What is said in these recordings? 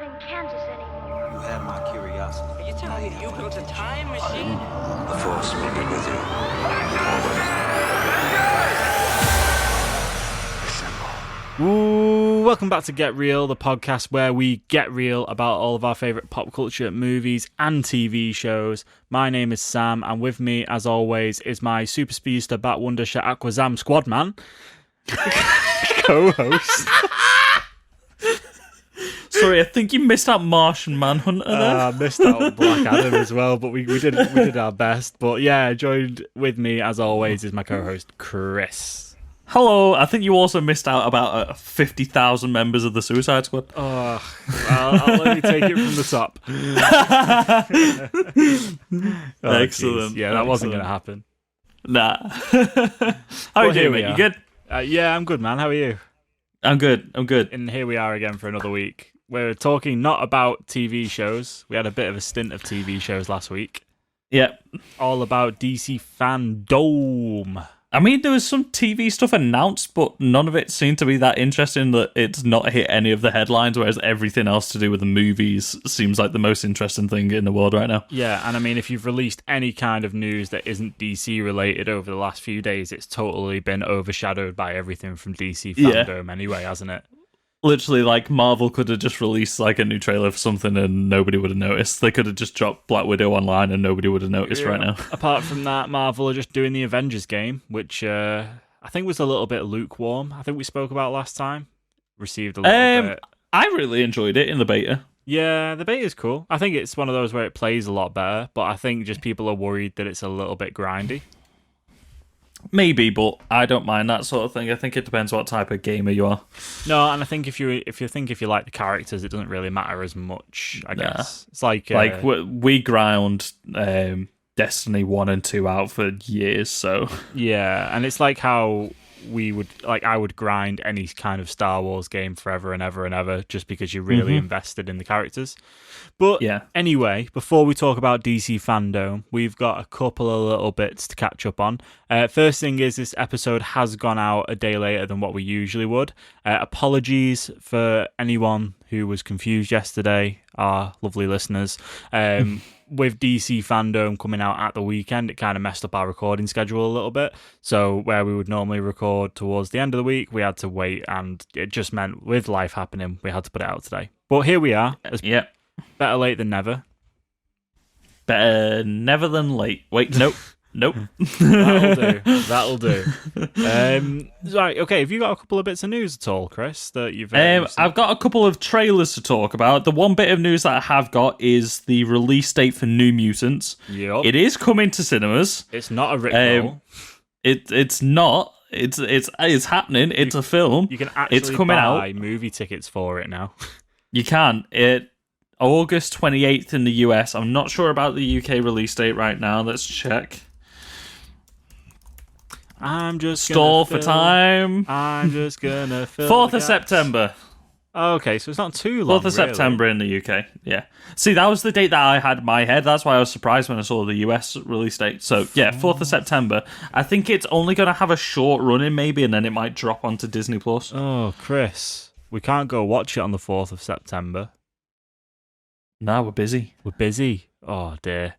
in Kansas anymore. You have my curiosity. Are you telling me you built a time machine? The Force will be with you. Assemble. Ooh, welcome back to Get Real, the podcast where we get real about all of our favourite pop culture movies and TV shows. My name is Sam, and with me, as always, is my super speedster Bat Wondersha Aquazam Squadman co-host. Sorry, I think you missed out Martian Manhunter there. I missed out on Black Adam as well, but we did our best. But yeah, joined with me, as always, is my co-host Chris. Hello, I think you also missed out about 50,000 members of the Suicide Squad. Oh, I'll let me take it from the top. Excellent. Geez. Yeah, that wasn't going to happen. Nah. How are you doing, mate? You good? Yeah, I'm good, man. How are you? I'm good. And here we are again for another week. We're talking not about TV shows. We had a bit of a stint of TV shows last week. Yep. All about DC FanDome. I mean, there was some TV stuff announced, but none of it seemed to be that interesting that it's not hit any of the headlines, whereas everything else to do with the movies seems like the most interesting thing in the world right now. Yeah, and I mean, if you've released any kind of news that isn't DC related over the last few days, it's totally been overshadowed by everything from DC FanDome anyway, hasn't it? Literally, like, Marvel could have just released like a new trailer for something and nobody would have noticed. They could have just dropped Black Widow online and nobody would have noticed right now. Apart from that, Marvel are just doing the Avengers game, which I think was a little bit lukewarm. I think we spoke about last time. Received a little bit. I really enjoyed it in the beta. Yeah, the beta is cool. I think it's one of those where it plays a lot better, but I think just people are worried that it's a little bit grindy. Maybe, but I don't mind that sort of thing. I think it depends what type of gamer you are. No, and I think if you like the characters, it doesn't really matter as much. I guess it's like we ground Destiny 1 and 2 out for years, so yeah, and it's like how I would grind any kind of Star Wars game forever and ever and ever just because you're really invested in the characters. But anyway, before we talk about DC FanDome, we've got a couple of little bits to catch up on. First thing is this episode has gone out a day later than what we usually would. Apologies for anyone who was confused yesterday, our lovely listeners. With DC FanDome coming out at the weekend, it kind of messed up our recording schedule a little bit. So where we would normally record towards the end of the week, we had to wait, and it just meant with life happening, we had to put it out today. But here we are. Yep. Better late than never. Better never than late. Wait, nope. Nope. That'll do. Right, okay. Have you got a couple of bits of news at all, Chris? That you've? I've got a couple of trailers to talk about. The one bit of news that I have got is the release date for New Mutants. Yep. It is coming to cinemas. It's not a rickroll. It's not. It's happening. It's a film. You can actually it's coming buy out. Movie tickets for it now. You can. August 28th in the US. I'm not sure about the UK release date right now. Let's check. I'm just stall for time. I'm just gonna fill 4th of September. Okay, so it's not too long. 4th of September in the UK. Yeah. See, that was the date that I had in my head. That's why I was surprised when I saw the US release date. So yeah, 4th of September. I think it's only going to have a short run in maybe, and then it might drop onto Disney Plus. Oh, Chris, we can't go watch it on the 4th of September. No, we're busy. We're busy. Oh dear.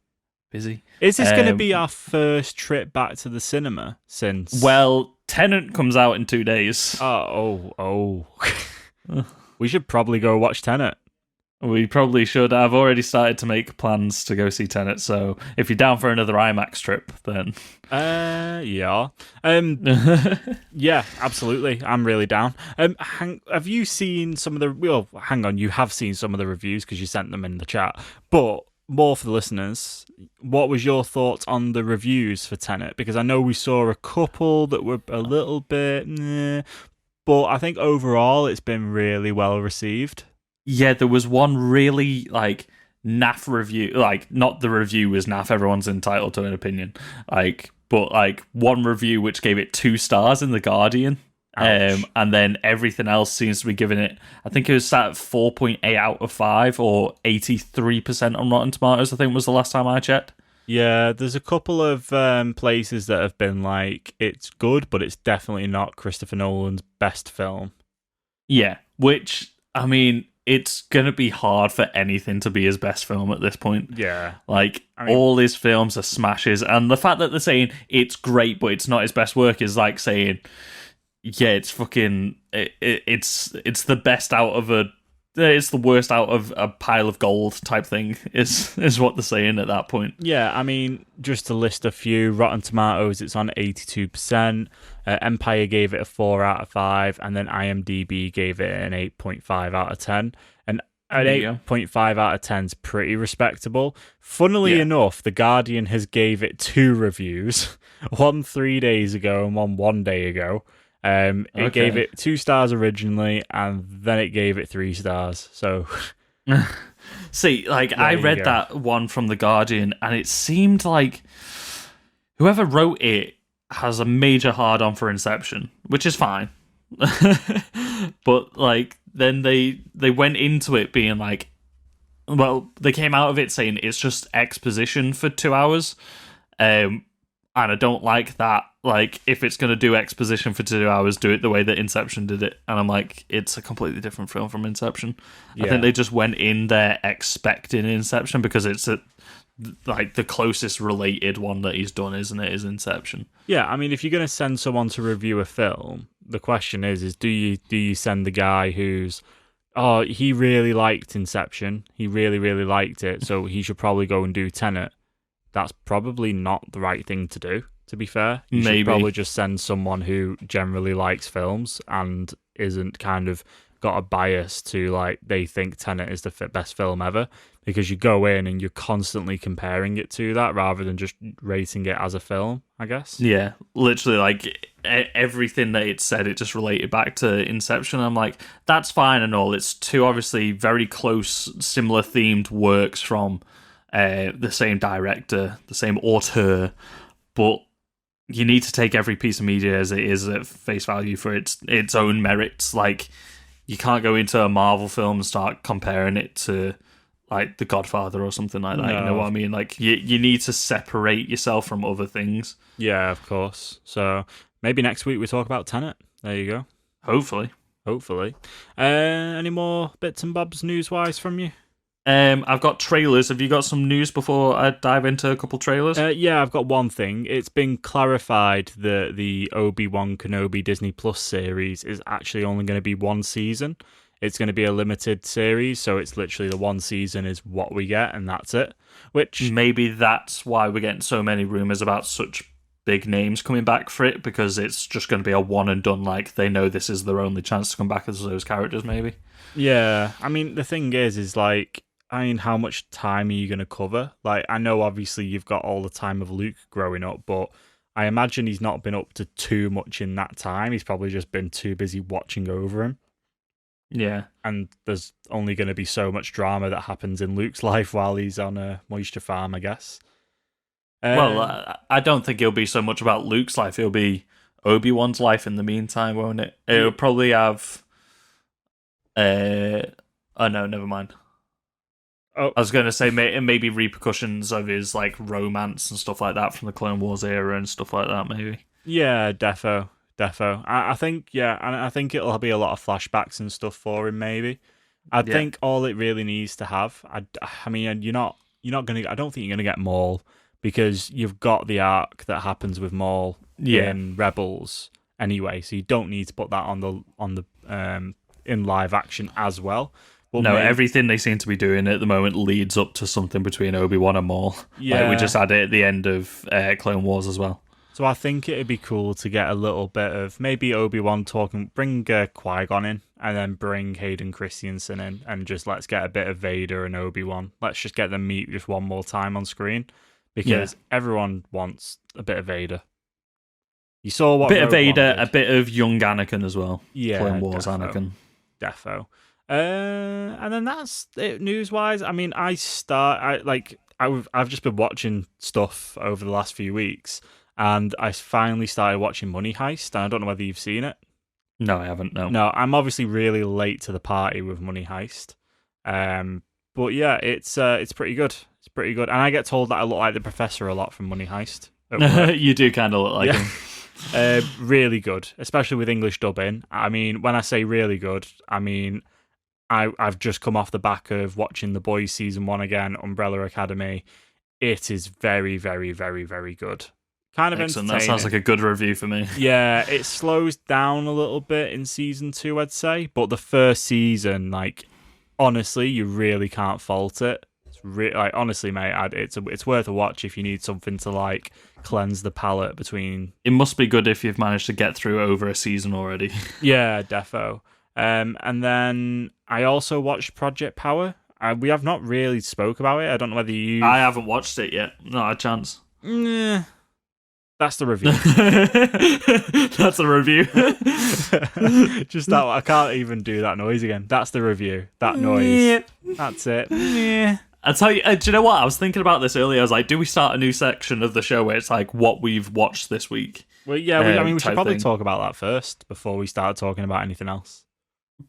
Busy. Is this going to be our first trip back to the cinema since? Well, Tenet comes out in 2 days. Oh. We should probably go watch Tenet. We probably should. I've already started to make plans to go see Tenet, so if you're down for another IMAX trip, then... yeah. Yeah, absolutely. I'm really down. Have you seen some of the... Well, hang on, you have seen some of the reviews because you sent them in the chat, but... More for the listeners, what was your thoughts on the reviews for Tenet? Because I know we saw a couple that were a little bit, but I think overall it's been really well received. Yeah, there was one really, naff review. Not the review was naff, everyone's entitled to an opinion. But one review which gave it 2 stars in The Guardian. And then everything else seems to be giving it, I think it was sat at 4.8 out of 5 or 83% on Rotten Tomatoes, I think was the last time I checked. Yeah, there's a couple of places that have been like, it's good, but it's definitely not Christopher Nolan's best film. Yeah, which, I mean, it's gonna be hard for anything to be his best film at this point. Yeah. Like, all his films are smashes, and the fact that they're saying it's great, but it's not his best work is like saying, yeah, it's fucking, it's the best out of it's the worst out of a pile of gold type thing, is what they're saying at that point. Yeah, I mean, just to list a few, Rotten Tomatoes, it's on 82%, Empire gave it a 4 out of 5, and then IMDb gave it an 8.5 out of 10. And an 8.5 out of 10 is pretty respectable. Funnily enough, The Guardian has gave it 2 reviews, one 3 days ago and one day ago. It gave it 2 stars originally, and then it gave it 3 stars. So, see, like, I read that one from The Guardian, and it seemed like whoever wrote it has a major hard-on for Inception, which is fine. But, like, then they went into it being like, well, they came out of it saying it's just exposition for 2 hours. And I don't like that. Like, if it's going to do exposition for 2 hours, do it the way that Inception did it. And I'm like, it's a completely different film from Inception. Yeah. I think they just went in there expecting Inception because it's like the closest related one that he's done, isn't it? Is Inception. Yeah, I mean, if you're going to send someone to review a film, the question is do you send the guy who's, oh, he really liked Inception, he really, really liked it, so he should probably go and do Tenet? That's probably not the right thing to do, to be fair. You should probably just send someone who generally likes films and isn't kind of got a bias to, like, they think Tenet is the best film ever, because you go in and you're constantly comparing it to that rather than just rating it as a film, I guess. Yeah, literally, like, everything that it said, it just related back to Inception. I'm like, that's fine and all. It's 2 obviously very close, similar themed works from the same director, the same auteur, but you need to take every piece of media as it is at face value for its own merits. Like, you can't go into a Marvel film and start comparing it to, like, The Godfather or something like that. No. You know what I mean? Like, you need to separate yourself from other things. Yeah, of course. So maybe next week we talk about Tenet. There you go. Hopefully. Any more bits and bobs news-wise from you? I've got trailers. Have you got some news before I dive into a couple trailers? Yeah, I've got one thing. It's been clarified that the Obi-Wan Kenobi Disney Plus series is actually only going to be 1 season. It's going to be a limited series, so it's literally the 1 season is what we get, and that's it. Which maybe that's why we're getting so many rumours about such big names coming back for it, because it's just going to be a one and done. Like, they know this is their only chance to come back as those characters, maybe. Yeah, I mean, the thing is like, I mean, how much time are you going to cover? Like, I know obviously you've got all the time of Luke growing up, but I imagine he's not been up to too much in that time. He's probably just been too busy watching over him. Yeah. And there's only going to be so much drama that happens in Luke's life while he's on a moisture farm, I guess. Well, I don't think it'll be so much about Luke's life. It'll be Obi-Wan's life in the meantime, won't it? It'll probably have... oh, no, never mind. Oh. I was going to say maybe repercussions of his, like, romance and stuff like that from the Clone Wars era and stuff like that, maybe. Yeah, defo. I think, yeah, and I think it'll be a lot of flashbacks and stuff for him, maybe. I think all it really needs to have, I mean, you're not going to, I don't think you're going to get Maul, because you've got the arc that happens with Maul in Rebels anyway, so you don't need to put that on the in live action as well. But no, everything they seem to be doing at the moment leads up to something between Obi-Wan and Maul. Yeah. Like, we just had it at the end of Clone Wars as well. So I think it'd be cool to get a little bit of maybe Obi-Wan talking, bring Qui-Gon in, and then bring Hayden Christensen in, and just let's get a bit of Vader and Obi-Wan. Let's just get them meet just one more time on screen, because everyone wants a bit of Vader. You saw what a bit of Vader, a bit of young Anakin as well. Yeah, Clone Wars Anakin. Defo. And then that's it news-wise. I mean, I've just been watching stuff over the last few weeks, and I finally started watching Money Heist, and I don't know whether you've seen it. No, I haven't, no. No, I'm obviously really late to the party with Money Heist. But yeah, it's pretty good. It's pretty good. And I get told that I look like the professor a lot from Money Heist. You do kind of look like him. Really good, especially with English dubbing. I mean, when I say really good, I mean I've just come off the back of watching The Boys season 1 again, Umbrella Academy. It is very, very, very, very good. Kind of Excellent. entertaining. That sounds like a good review for me. Yeah, it slows down a little bit in season 2, I'd say, but the first season, like, honestly, you really can't fault it. It's like, honestly, mate, it's worth a watch if you need something to like cleanse the palate between. It must be good if you've managed to get through over a season already. Yeah, defo. And then I also watched Project Power. We have not really spoke about it. I don't know whether you. I haven't watched it yet. Not a chance. That's the review. That's a review. Just that. I can't even do that noise again. That's the review. That noise. That's it. I'll tell you. Do you know what? I was thinking about this earlier. I was like, do we start a new section of the show where it's like what we've watched this week? Well, yeah. We should probably talk about that first before we start talking about anything else.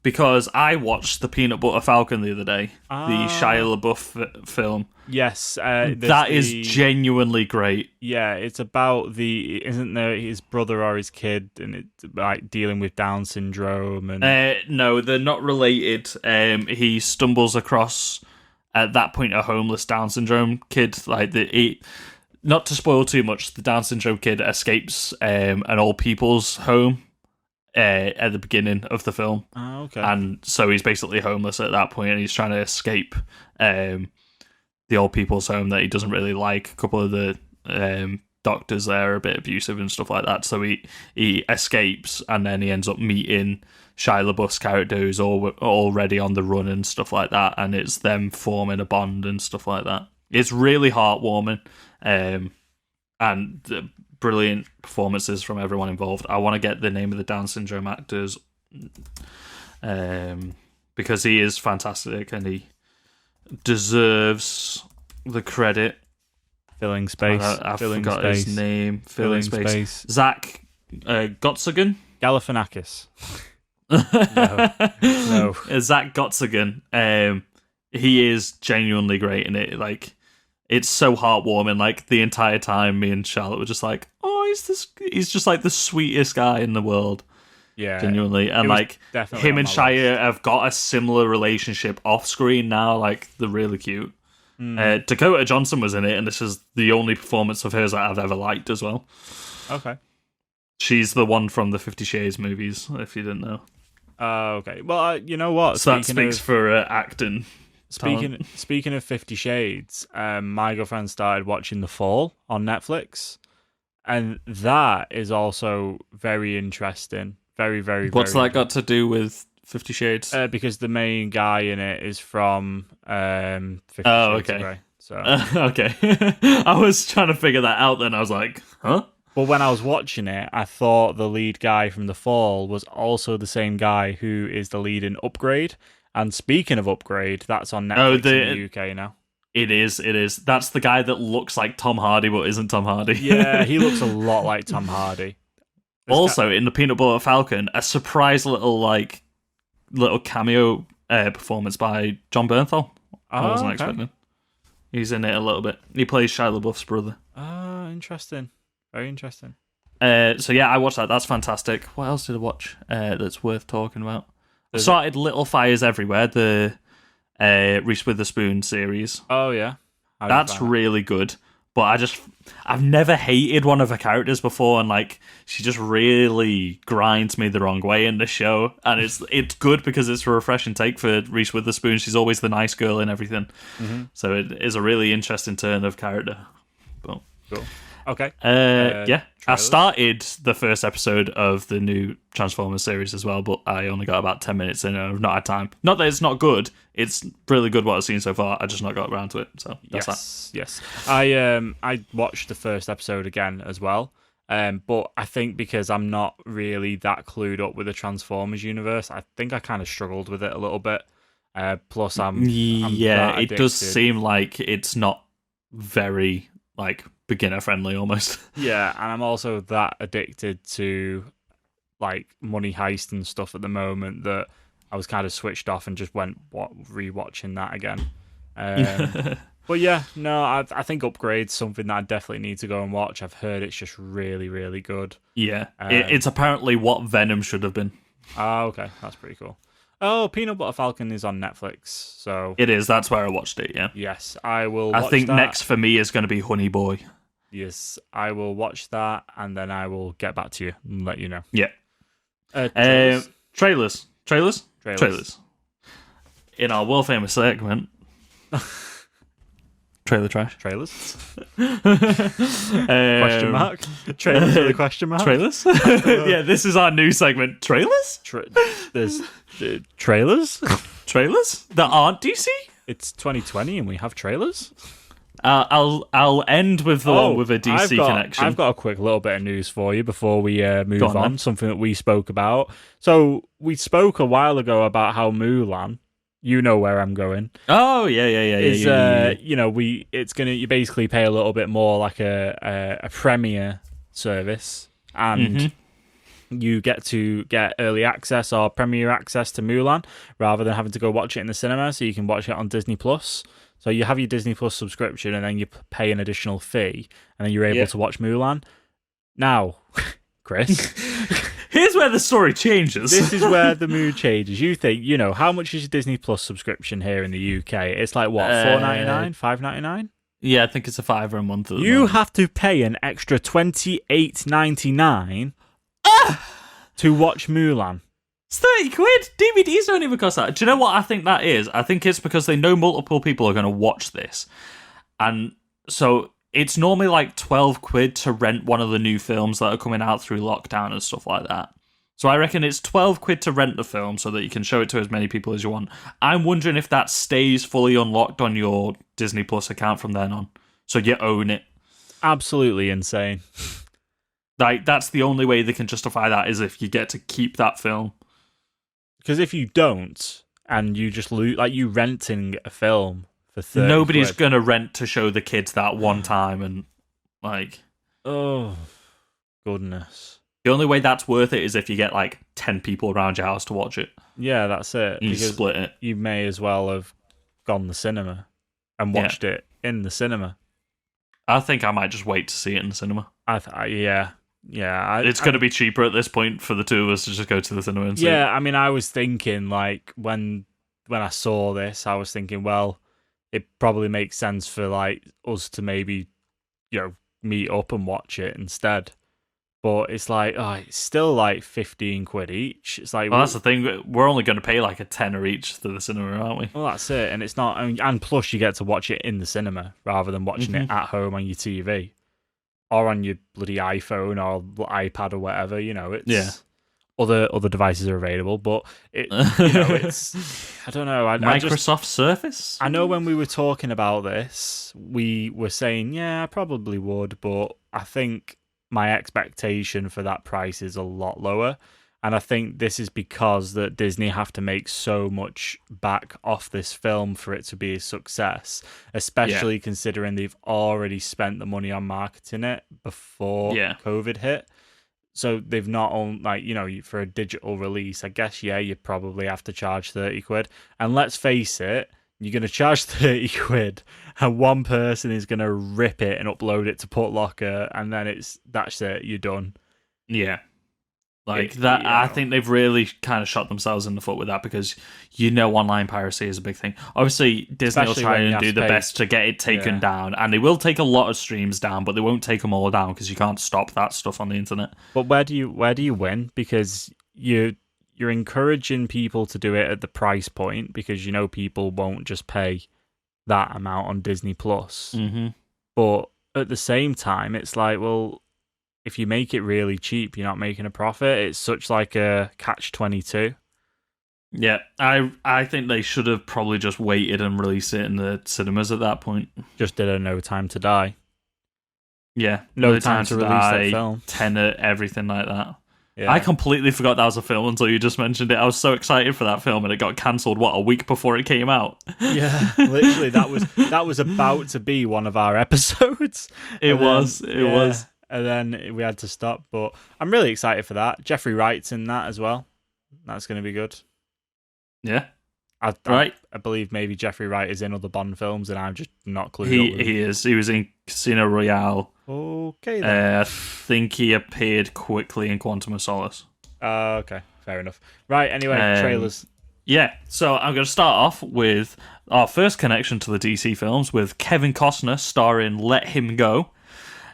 Because I watched the Peanut Butter Falcon the other day, the Shia LaBeouf film. Yes, that is genuinely great. Yeah, it's about isn't there his brother or his kid, and it's like dealing with Down syndrome and. No, they're not related. He stumbles across at that point a homeless Down syndrome kid. Not to spoil too much, the Down syndrome kid escapes an old people's home. At the beginning of the film. Oh, okay. And so he's basically homeless at that point, and he's trying to escape the old people's home that he doesn't really like. A couple of the doctors there are a bit abusive and stuff like that. So he escapes, and then he ends up meeting Shia LaBeouf's character, who's already on the run and stuff like that, and it's them forming a bond and stuff like that. It's really heartwarming, and brilliant performances from everyone involved. I want to get the name of the Down syndrome actors because he is fantastic and he deserves the credit. Filling space. I forgot his name. Filling space. Zach Gottsigan? Galifianakis. No. Zach Gottsigan. He is genuinely great in it. Like, it's so heartwarming. Like, the entire time, me and Charlotte were just like, "Oh, he's just like the sweetest guy in the world." Yeah, genuinely. And like, him and Shia have got a similar relationship off screen now. Like, they're really cute. Dakota Johnson was in it, and this is the only performance of hers that I've ever liked as well. Okay, she's the one from the 50 Shades movies. If you didn't know. Okay. Well, you know what? So that speaks for acting. Speaking of 50 Shades, my girlfriend started watching The Fall on Netflix, and that is also very interesting. Very, very. What's that got to do with 50 Shades? Because the main guy in it is from 50 Shades of Grey. So okay, I was trying to figure that out. Then I was like, huh? But when I was watching it, I thought the lead guy from The Fall was also the same guy who is the lead in Upgrade. And speaking of Upgrade, that's on Netflix in the UK now. It is. That's the guy that looks like Tom Hardy but isn't Tom Hardy. Yeah, he looks a lot like Tom Hardy. Also, in the Peanut Butter Falcon, a surprise little cameo performance by John Bernthal. I wasn't expecting. He's in it a little bit. He plays Shia LaBeouf's brother. Oh, interesting. Very interesting. So yeah, I watched that. That's fantastic. What else did I watch that's worth talking about? I started Little Fires Everywhere, the Reese Witherspoon series. Oh, yeah. That's really good. But I've never hated one of her characters before, and like she just really grinds me the wrong way in the show. And it's good because it's a refreshing take for Reese Witherspoon. She's always the nice girl in everything. Mm-hmm. So it is a really interesting turn of character. But, cool. Okay. Yeah. I started the first episode of the new Transformers series as well, but I only got about 10 minutes in and I've not had time. Not that it's not good. It's really good what I've seen so far. I just not got around to it. So that's that. Yes. I watched the first episode again as well. But I think because I'm not really that clued up with the Transformers universe, I think I kind of struggled with it a little bit. Plus, I'm it does seem like it's not very like beginner friendly almost. Yeah, and I'm also that addicted to like Money Heist and stuff at the moment that I was kind of switched off and just went rewatching that again. But yeah, no, I think Upgrade's something that I definitely need to go and watch. I've heard it's just really, really good. Yeah, it's apparently what Venom should have been. Oh, okay, that's pretty cool. Oh, Peanut Butter Falcon is on Netflix, so It is. That's where I watched it. Yeah. yes, I will. I watch think that. next for me is going to be Honey Boy. Yes, I will watch that, and then I will get back to you and let you know. Yeah. Trailers. Trailers. In our world famous segment, trailer trash. Trailers? Question mark? Trailers with a question mark? Trailers? Yeah, this is our new segment. Trailers? There's trailers? Trailers that aren't DC? It's 2020 and we have trailers? I'll end with the one with a DC connection. I've got a quick little bit of news for you before we move on. Then. Something that we spoke about. So we spoke a while ago about how Mulan, you know where I'm going. Oh yeah. It's gonna, you basically pay a little bit more, like a premiere service, and you get to get early access or premiere access to Mulan rather than having to go watch it in the cinema. So you can watch it on Disney Plus. So you have your Disney Plus subscription, and then you pay an additional fee, and then you're able to watch Mulan. Now, Chris, here's where the story changes. This is where the mood changes. You think, how much is your Disney Plus subscription here in the UK? It's like what, $4.99, $5.99? Yeah, I think it's a $5 a month. You have to pay an extra $28.99 to watch Mulan. It's 30 quid. DVDs don't even cost that. Do you know what I think that is? I think it's because they know multiple people are going to watch this. And so it's normally like 12 quid to rent one of the new films that are coming out through lockdown and stuff like that. So I reckon it's 12 quid to rent the film so that you can show it to as many people as you want. I'm wondering if that stays fully unlocked on your Disney Plus account from then on. So you own it. Absolutely insane. Like, that's the only way they can justify that, is if you get to keep that film. Because if you don't, and you just lose, like, you renting a film for 30 nobody's quid. going to rent to show the kids that one time, and, like... Oh, goodness. The only way that's worth it is if you get, like, 10 people around your house to watch it. Yeah, that's it. You split it. You may as well have gone the cinema and watched it in the cinema. I think I might just wait to see it in the cinema. Yeah. It's going to be cheaper at this point for the two of us to just go to the cinema and see it. Yeah, I mean, I was thinking, like, when I saw this, I was thinking, well, it probably makes sense for, like, us to maybe, meet up and watch it instead. But it's like, it's still like 15 quid each. It's like, well, that's the thing. We're only going to pay like a tenner each to the cinema, aren't we? Well, that's it. And it's not, and plus you get to watch it in the cinema rather than watching it at home on your TV or on your bloody iPhone or iPad or whatever. It's other devices are available, but it's I don't know. Microsoft Surface. I know when we were talking about this, we were saying, yeah, I probably would, but I think my expectation for that price is a lot lower, and I think this is because that Disney have to make so much back off this film for it to be a success, especially considering they've already spent the money on marketing it before COVID hit. So they've not only, for a digital release, I guess, you probably have to charge 30 quid. And let's face it, you're going to charge 30 quid and one person is going to rip it and upload it to Putlocker, and then that's it, you're done. Yeah. I think they've really kind of shot themselves in the foot with that, because online piracy is a big thing. Obviously, Disney will try and do the best to get it taken down, and they will take a lot of streams down, but they won't take them all down because you can't stop that stuff on the internet. But where do you win? Because you're encouraging people to do it at the price point, because people won't just pay that amount on Disney Plus. Mm-hmm. But at the same time, it's like, well, if you make it really cheap, you're not making a profit. It's such like a catch-22. Yeah, I think they should have probably just waited and released it in the cinemas at that point. Just did a No Time to Die. Yeah, No Time to release that film. Tenet, everything like that. Yeah. I completely forgot that was a film until you just mentioned it. I was so excited for that film, and it got cancelled, a week before it came out? Yeah, literally, that was about to be one of our episodes. It was. And then we had to stop, but I'm really excited for that. Jeffrey Wright's in that as well. That's going to be good. Yeah. I believe maybe Jeffrey Wright is in other Bond films, and I'm just not clued up. He is. He was in Casino Royale. Okay, then. I think he appeared quickly in Quantum of Solace. Okay, fair enough. Right, anyway, trailers. Yeah, so I'm going to start off with our first connection to the DC films with Kevin Costner starring Let Him Go.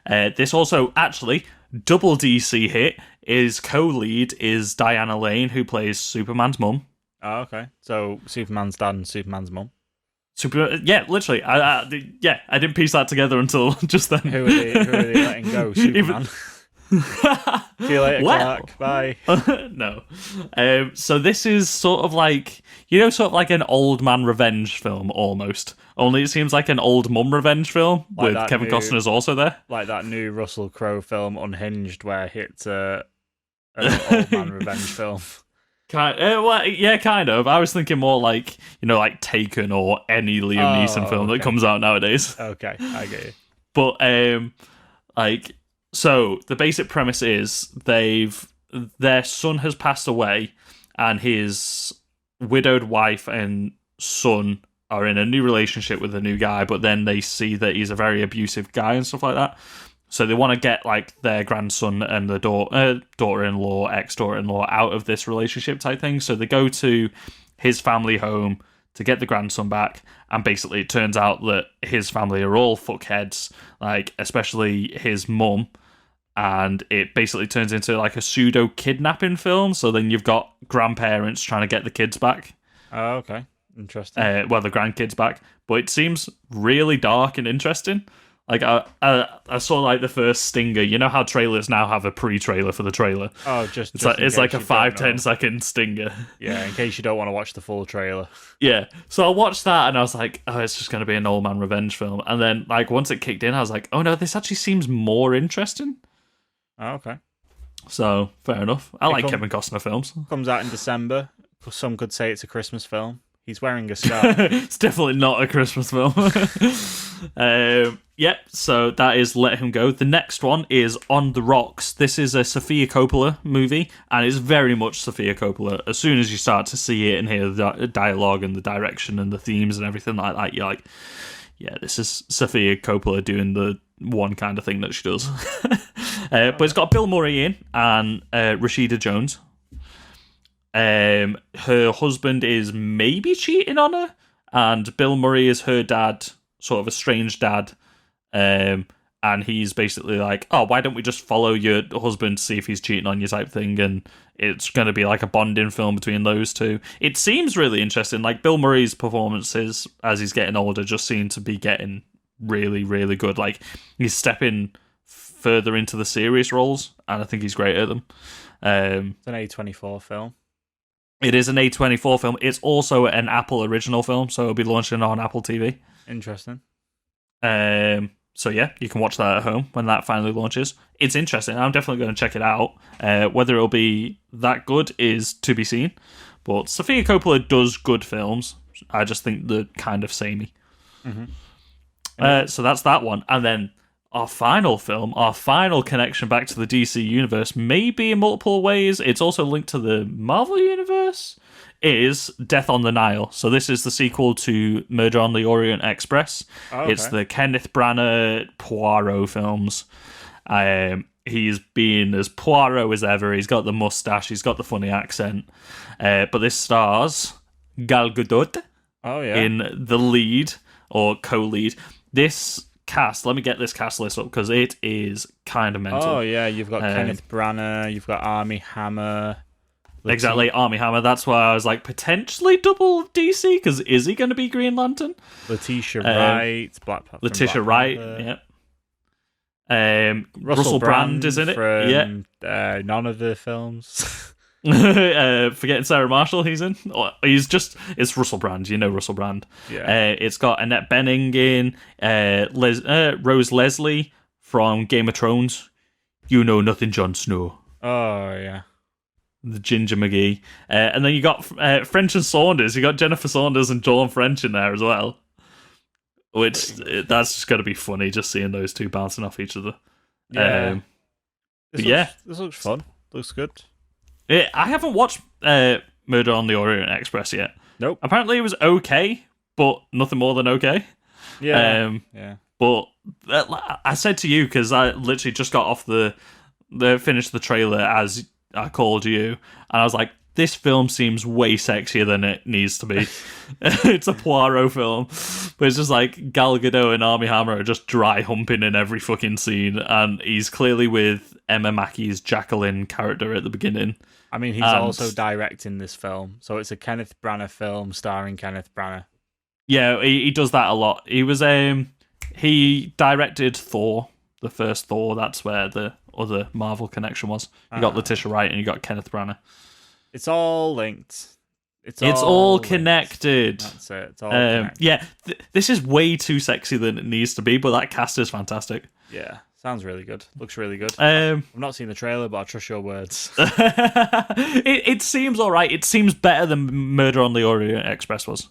This also, actually, double DC hit. His co-lead is Diana Lane, who plays Superman's mum. Oh, okay. So Superman's dad and Superman's mum. Yeah, literally. I didn't piece that together until just then. Who are they letting go? Superman. See you later, Clark. Bye. No. So this is sort of like, sort of like an old man revenge film, almost. Only it seems like an old mum revenge film, like with Kevin Costner's also there. Like that new Russell Crowe film, Unhinged, where it's an old man revenge film. Kind of. I was thinking more like, like Taken or any Liam Neeson film that comes out nowadays. Okay, I get you. But, so the basic premise is their son has passed away, and his widowed wife and son are in a new relationship with a new guy, but then they see that he's a very abusive guy and stuff like that. So they want to get like their grandson and the daughter-in-law, ex-daughter-in-law out of this relationship type thing. So they go to his family home to get the grandson back, and basically it turns out that his family are all fuckheads, like especially his mum, and it basically turns into like a pseudo kidnapping film. So then you've got grandparents trying to get the kids back. Oh, okay, interesting. The grandkids back, but it seems really dark and interesting. Like I saw like the first stinger. You know how trailers now have a pre-trailer for the trailer? Oh, it's like a 5-10 second stinger. Yeah, in case you don't want to watch the full trailer. Yeah, so I watched that and I was like, oh, it's just going to be an old man revenge film. And then like once it kicked in, I was like, oh no, this actually seems more interesting. Oh, okay. So fair enough. I like Kevin Costner films. Comes out in December. Some could say it's a Christmas film. He's wearing a scarf. It's definitely not a Christmas film. Yep, so that is Let Him Go. The next one is On the Rocks. This is a Sofia Coppola movie, and it's very much Sofia Coppola. As soon as you start to see it and hear the dialogue and the direction and the themes and everything like that, you're like, yeah, this is Sofia Coppola doing the one kind of thing that she does. But it's got Bill Murray in and Rashida Jones. Her husband is maybe cheating on her, and Bill Murray is her dad, sort of a strange dad, and he's basically like, oh, why don't we just follow your husband to see if he's cheating on you type thing, and it's going to be like a bonding film between those two. It seems really interesting. Like Bill Murray's performances as he's getting older just seem to be getting really, really good. Like he's stepping further into the serious roles, and I think he's great at them. It's an A24 film. It is an A24 film. It's also an Apple original film, so it'll be launching on Apple TV. Interesting. So yeah, you can watch that at home when that finally launches. It's interesting. I'm definitely going to check it out. Whether it'll be that good is to be seen. But Sofia Coppola does good films. I just think they're kind of samey. Mm-hmm. So that's that one. And then our final film, our final connection back to the DC universe, maybe in multiple ways, it's also linked to the Marvel universe, is Death on the Nile. So this is the sequel to Murder on the Orient Express. Oh, okay. It's the Kenneth Branagh Poirot films. He's been as Poirot as ever. He's got the mustache. He's got the funny accent. But this stars Gal Gadot in the lead, or co-lead. This cast, let me get this cast list up because it is kind of mental. Oh yeah, you've got Kenneth Branagh, you've got Armie Hammer. Exactly, Armie Hammer. That's why I was like, potentially double DC, because is he going to be Green Lantern? Letitia Wright, Letitia Wright, yeah. Russell Brand is in it. From, none of the films. Forgetting Sarah Marshall, he's in. It's Russell Brand. You know Russell Brand. Yeah. It's got Annette Bening in, Rose Leslie from Game of Thrones. You know nothing, Jon Snow. Oh yeah. The Ginger McGee. And then you got French and Saunders. You got Jennifer Saunders and Joel French in there as well. Which, that's just going to be funny, just seeing those two bouncing off each other. Yeah. This looks fun. Looks good. I haven't watched Murder on the Orient Express yet. Nope. Apparently it was okay, but nothing more than okay. Yeah. But I said to you, because I literally just got off finished the trailer as I called you, and I was like, this film seems way sexier than it needs to be. It's a Poirot film, but it's just like Gal Gadot and Armie Hammer are just dry humping in every fucking scene, and he's clearly with Emma Mackey's Jacqueline character at the beginning. I mean, he's also directing this film, so it's a Kenneth Branagh film starring Kenneth Branagh. Yeah, he does that a lot. He directed Thor, the first Thor. That's where the other Marvel connection was. You got Letitia Wright and you got Kenneth Branagh. It's all linked. It's all connected. That's it. It's all connected. Yeah, this is way too sexy than it needs to be, but that cast is fantastic. Yeah, sounds really good. Looks really good. I've not seen the trailer, but I trust your words. It seems all right. It seems better than Murder on the Orient Express was.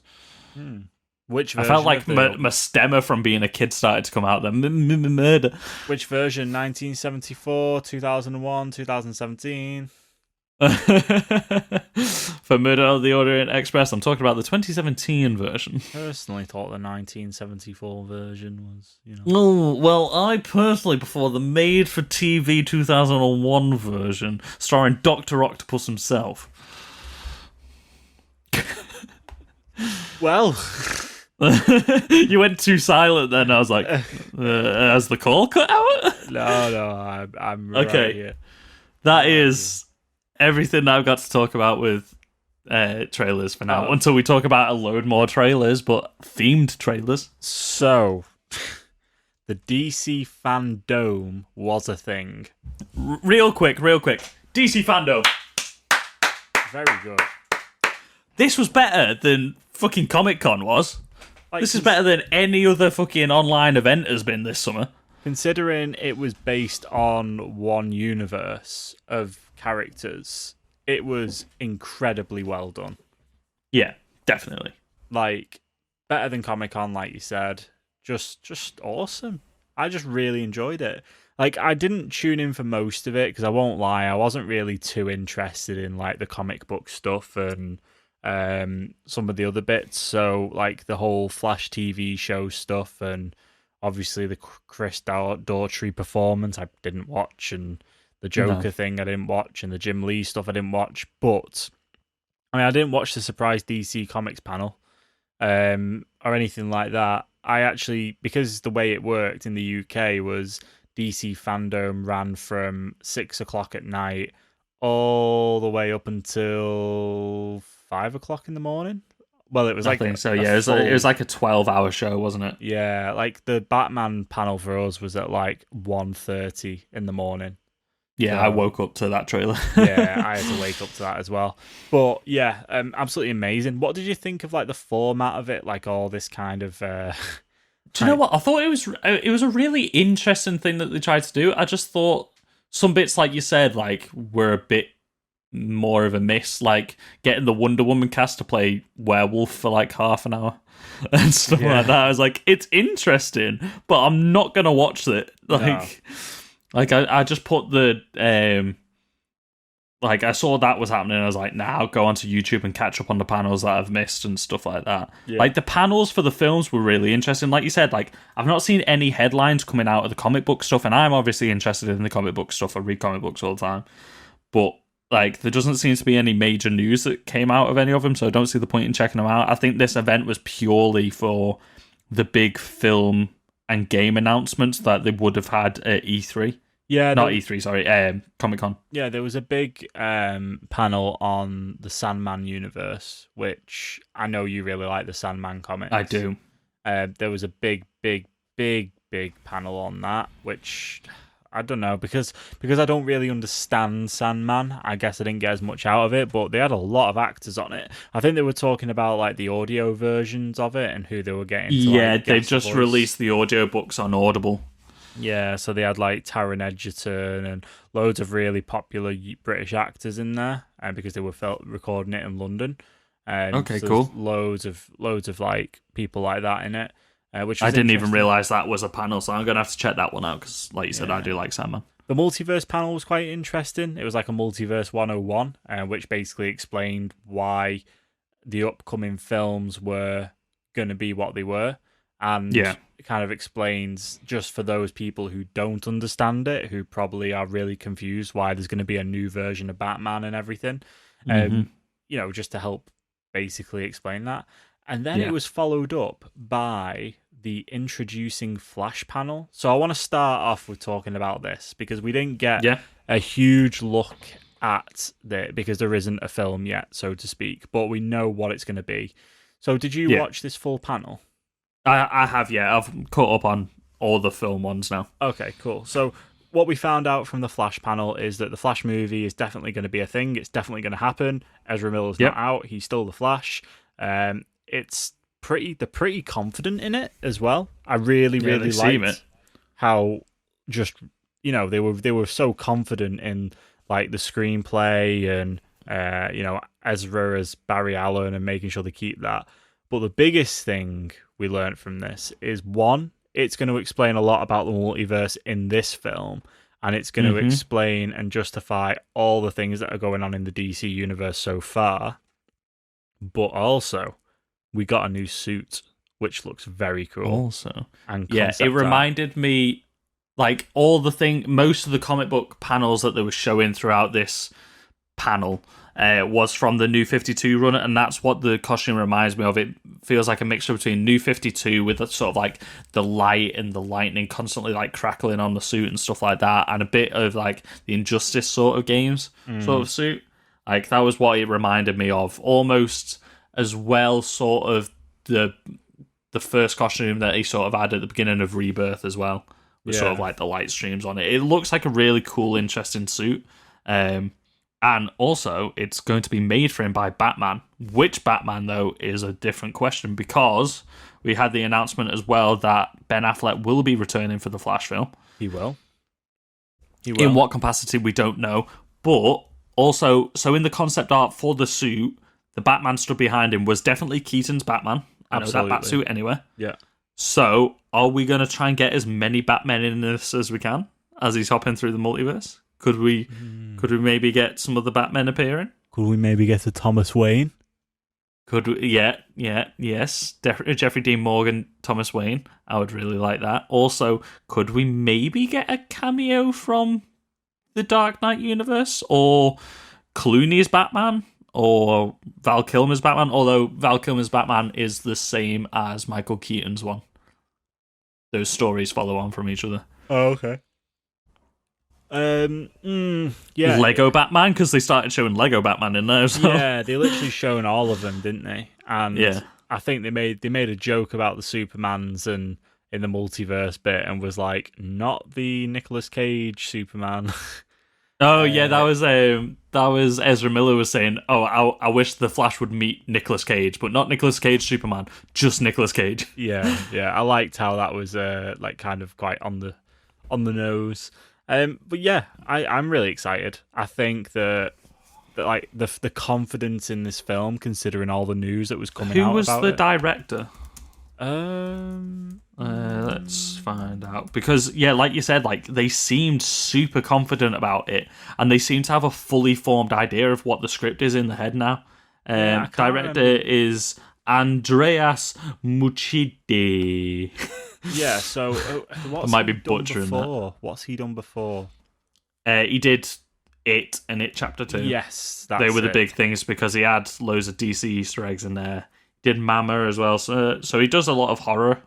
Which version? I felt like my stemmer from being a kid started to come out there. Murder. Which version? 1974, 2001, 2017? For Murder on the Orient Express, I'm talking about the 2017 version. Personally thought the 1974 version was, Oh, well, I personally prefer the made-for-TV 2001 version, starring Dr. Octopus himself. Well... You went too silent then. I was like, has the call cut out? No, I'm right okay. Here. That is everything I've got to talk about with trailers for now, until we talk about a load more trailers, but themed trailers. So, the DC FanDome was a thing. Real quick. DC FanDome. Very good. This was better than fucking Comic-Con was. This is better than any other fucking online event has been this summer. Considering it was based on one universe of characters, it was incredibly well done. Yeah, definitely. Like, better than Comic-Con, like you said. Just awesome. I just really enjoyed it. Like, I didn't tune in for most of it, because I won't lie, I wasn't really too interested in, like, the comic book stuff and some of the other bits. So, like, the whole Flash TV show stuff, and obviously the Chris Daughtry performance I didn't watch, and the Joker thing I didn't watch, and the Jim Lee stuff I didn't watch. But I mean, I didn't watch the surprise DC Comics panel or anything like that. I actually, because the way it worked in the UK was DC FanDome ran from 6 o'clock at night all the way up until 5 o'clock in the morning. Well, it was I think so. Yeah, it was like a 12-hour show, wasn't it? Yeah, like the Batman panel for us was at like 1:30 in the morning. Yeah, I woke up to that trailer. Yeah, I had to wake up to that as well. But yeah, absolutely amazing. What did you think of like the format of it? Like all this kind of. Do you know what? I thought it was a really interesting thing that they tried to do. I just thought some bits, like you said, like were a bit more of a miss, like getting the Wonder Woman cast to play werewolf for like half an hour and stuff like that. I was like, it's interesting, but I'm not gonna watch it. Like I just put the like I saw that was happening, and I was like, nah, I'll go onto YouTube and catch up on the panels that I've missed and stuff like that. Yeah. Like the panels for the films were really interesting. Like you said, like I've not seen any headlines coming out of the comic book stuff, and I'm obviously interested in the comic book stuff. I read comic books all the time, but like there doesn't seem to be any major news that came out of any of them, so I don't see the point in checking them out. I think this event was purely for the big film and game announcements that they would have had at E3. Yeah, not E3, sorry, Comic-Con. Yeah, there was a big panel on the Sandman universe, which I know you really like the Sandman comics. I do. There was a big panel on that, which I don't know, because I don't really understand Sandman. I guess I didn't get as much out of it, but they had a lot of actors on it. I think they were talking about like the audio versions of it and who they were getting. Yeah, they just released the audio books on Audible. Yeah, so they had like Taron Egerton and loads of really popular British actors in there, because they were recording it in London. Okay, so cool. Loads of like people like that in it. Which I didn't even realise that was a panel, so I'm going to have to check that one out, because like you said, I do like Sandman. The multiverse panel was quite interesting. It was like a multiverse 101, which basically explained why the upcoming films were going to be what they were. And it kind of explains, just for those people who don't understand it, who probably are really confused why there's going to be a new version of Batman and everything. Just to help basically explain that. And then it was followed up by the introducing Flash panel. So I want to start off with talking about this because we didn't get a huge look at it because there isn't a film yet, so to speak, but we know what it's going to be. So did you watch this full panel? I have, yeah. I've caught up on all the film ones now. Okay, cool. So what we found out from the Flash panel is that the Flash movie is definitely going to be a thing. It's definitely going to happen. Ezra Miller's not out. He's still the Flash. They're pretty confident in it as well. I really liked how just, they were so confident in like the screenplay and Ezra as Barry Allen and making sure they keep that. But the biggest thing we learned from this is, one, it's going to explain a lot about the multiverse in this film, and it's going to explain and justify all the things that are going on in the DC universe so far. But also, we got a new suit, which looks very cool. Also, and it reminded me, like, most of the comic book panels that they were showing throughout this panel was from the New 52 run, and that's what the costume reminds me of. It feels like a mixture between New 52 with sort of like the light and the lightning constantly like crackling on the suit and stuff like that, and a bit of like the Injustice sort of games sort of suit. Like, that was what it reminded me of, almost as well, sort of the first costume that he sort of had at the beginning of Rebirth as well, with sort of like the light streams on it. It looks like a really cool, interesting suit. And also, it's going to be made for him by Batman. Which Batman, though, is a different question, because we had the announcement as well that Ben Affleck will be returning for the Flash film. He will. In what capacity, we don't know. But also, so in the concept art for the suit, the Batman stood behind him was definitely Keaton's Batman. I know that Batsuit anyway. Yeah. So, are we going to try and get as many Batmen in this as we can as he's hopping through the multiverse? Could we maybe get some of the Batmen appearing? Could we maybe get a Thomas Wayne? Could we? Yes. Jeffrey Dean Morgan, Thomas Wayne. I would really like that. Also, could we maybe get a cameo from the Dark Knight universe? Or Clooney's Batman? Or Val Kilmer's Batman? Although Val Kilmer's Batman is the same as Michael Keaton's one. Those stories follow on from each other. Oh, okay. Lego Batman, because they started showing Lego Batman in there. So. Yeah, they literally shown all of them, didn't they? And I think they made a joke about the Supermans and in the multiverse bit, and was like, not the Nicolas Cage Superman. Oh yeah, that was Ezra Miller was saying, oh, I wish the Flash would meet Nicolas Cage, but not Nicolas Cage Superman, just Nicolas Cage. Yeah, I liked how that was like kind of quite on the nose. But yeah, I'm really excited. I think that like the confidence in this film, considering all the news that was coming out about it. Who was the director? Let's find out. Because, like you said, like they seemed super confident about it, and they seem to have a fully formed idea of what the script is in the head now. Director is Andreas Muschietti. Yeah, so what's I might be butchering that. What's he done before? He did It and It Chapter 2. Yes, they were the big things because he had loads of DC Easter eggs in there. Did Mama as well, so he does a lot of horror.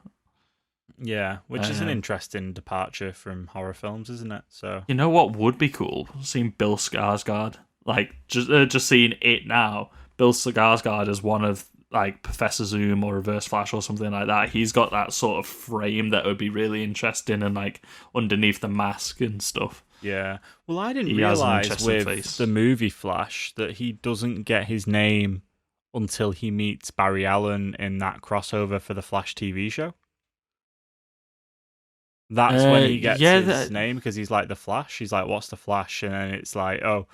Yeah, which is an interesting departure from horror films, isn't it? So you know what would be cool? Seeing Bill Skarsgård, like just seeing it now. Bill Skarsgård as one of like Professor Zoom or Reverse Flash or something like that. He's got that sort of frame that would be really interesting, and like underneath the mask and stuff. Yeah. Well, I didn't realize with the movie Flash that he doesn't get his name until he meets Barry Allen in that crossover for the Flash TV show. That's when he gets his name, because he's like the Flash. He's like, "What's the Flash?" And then it's like, "Oh,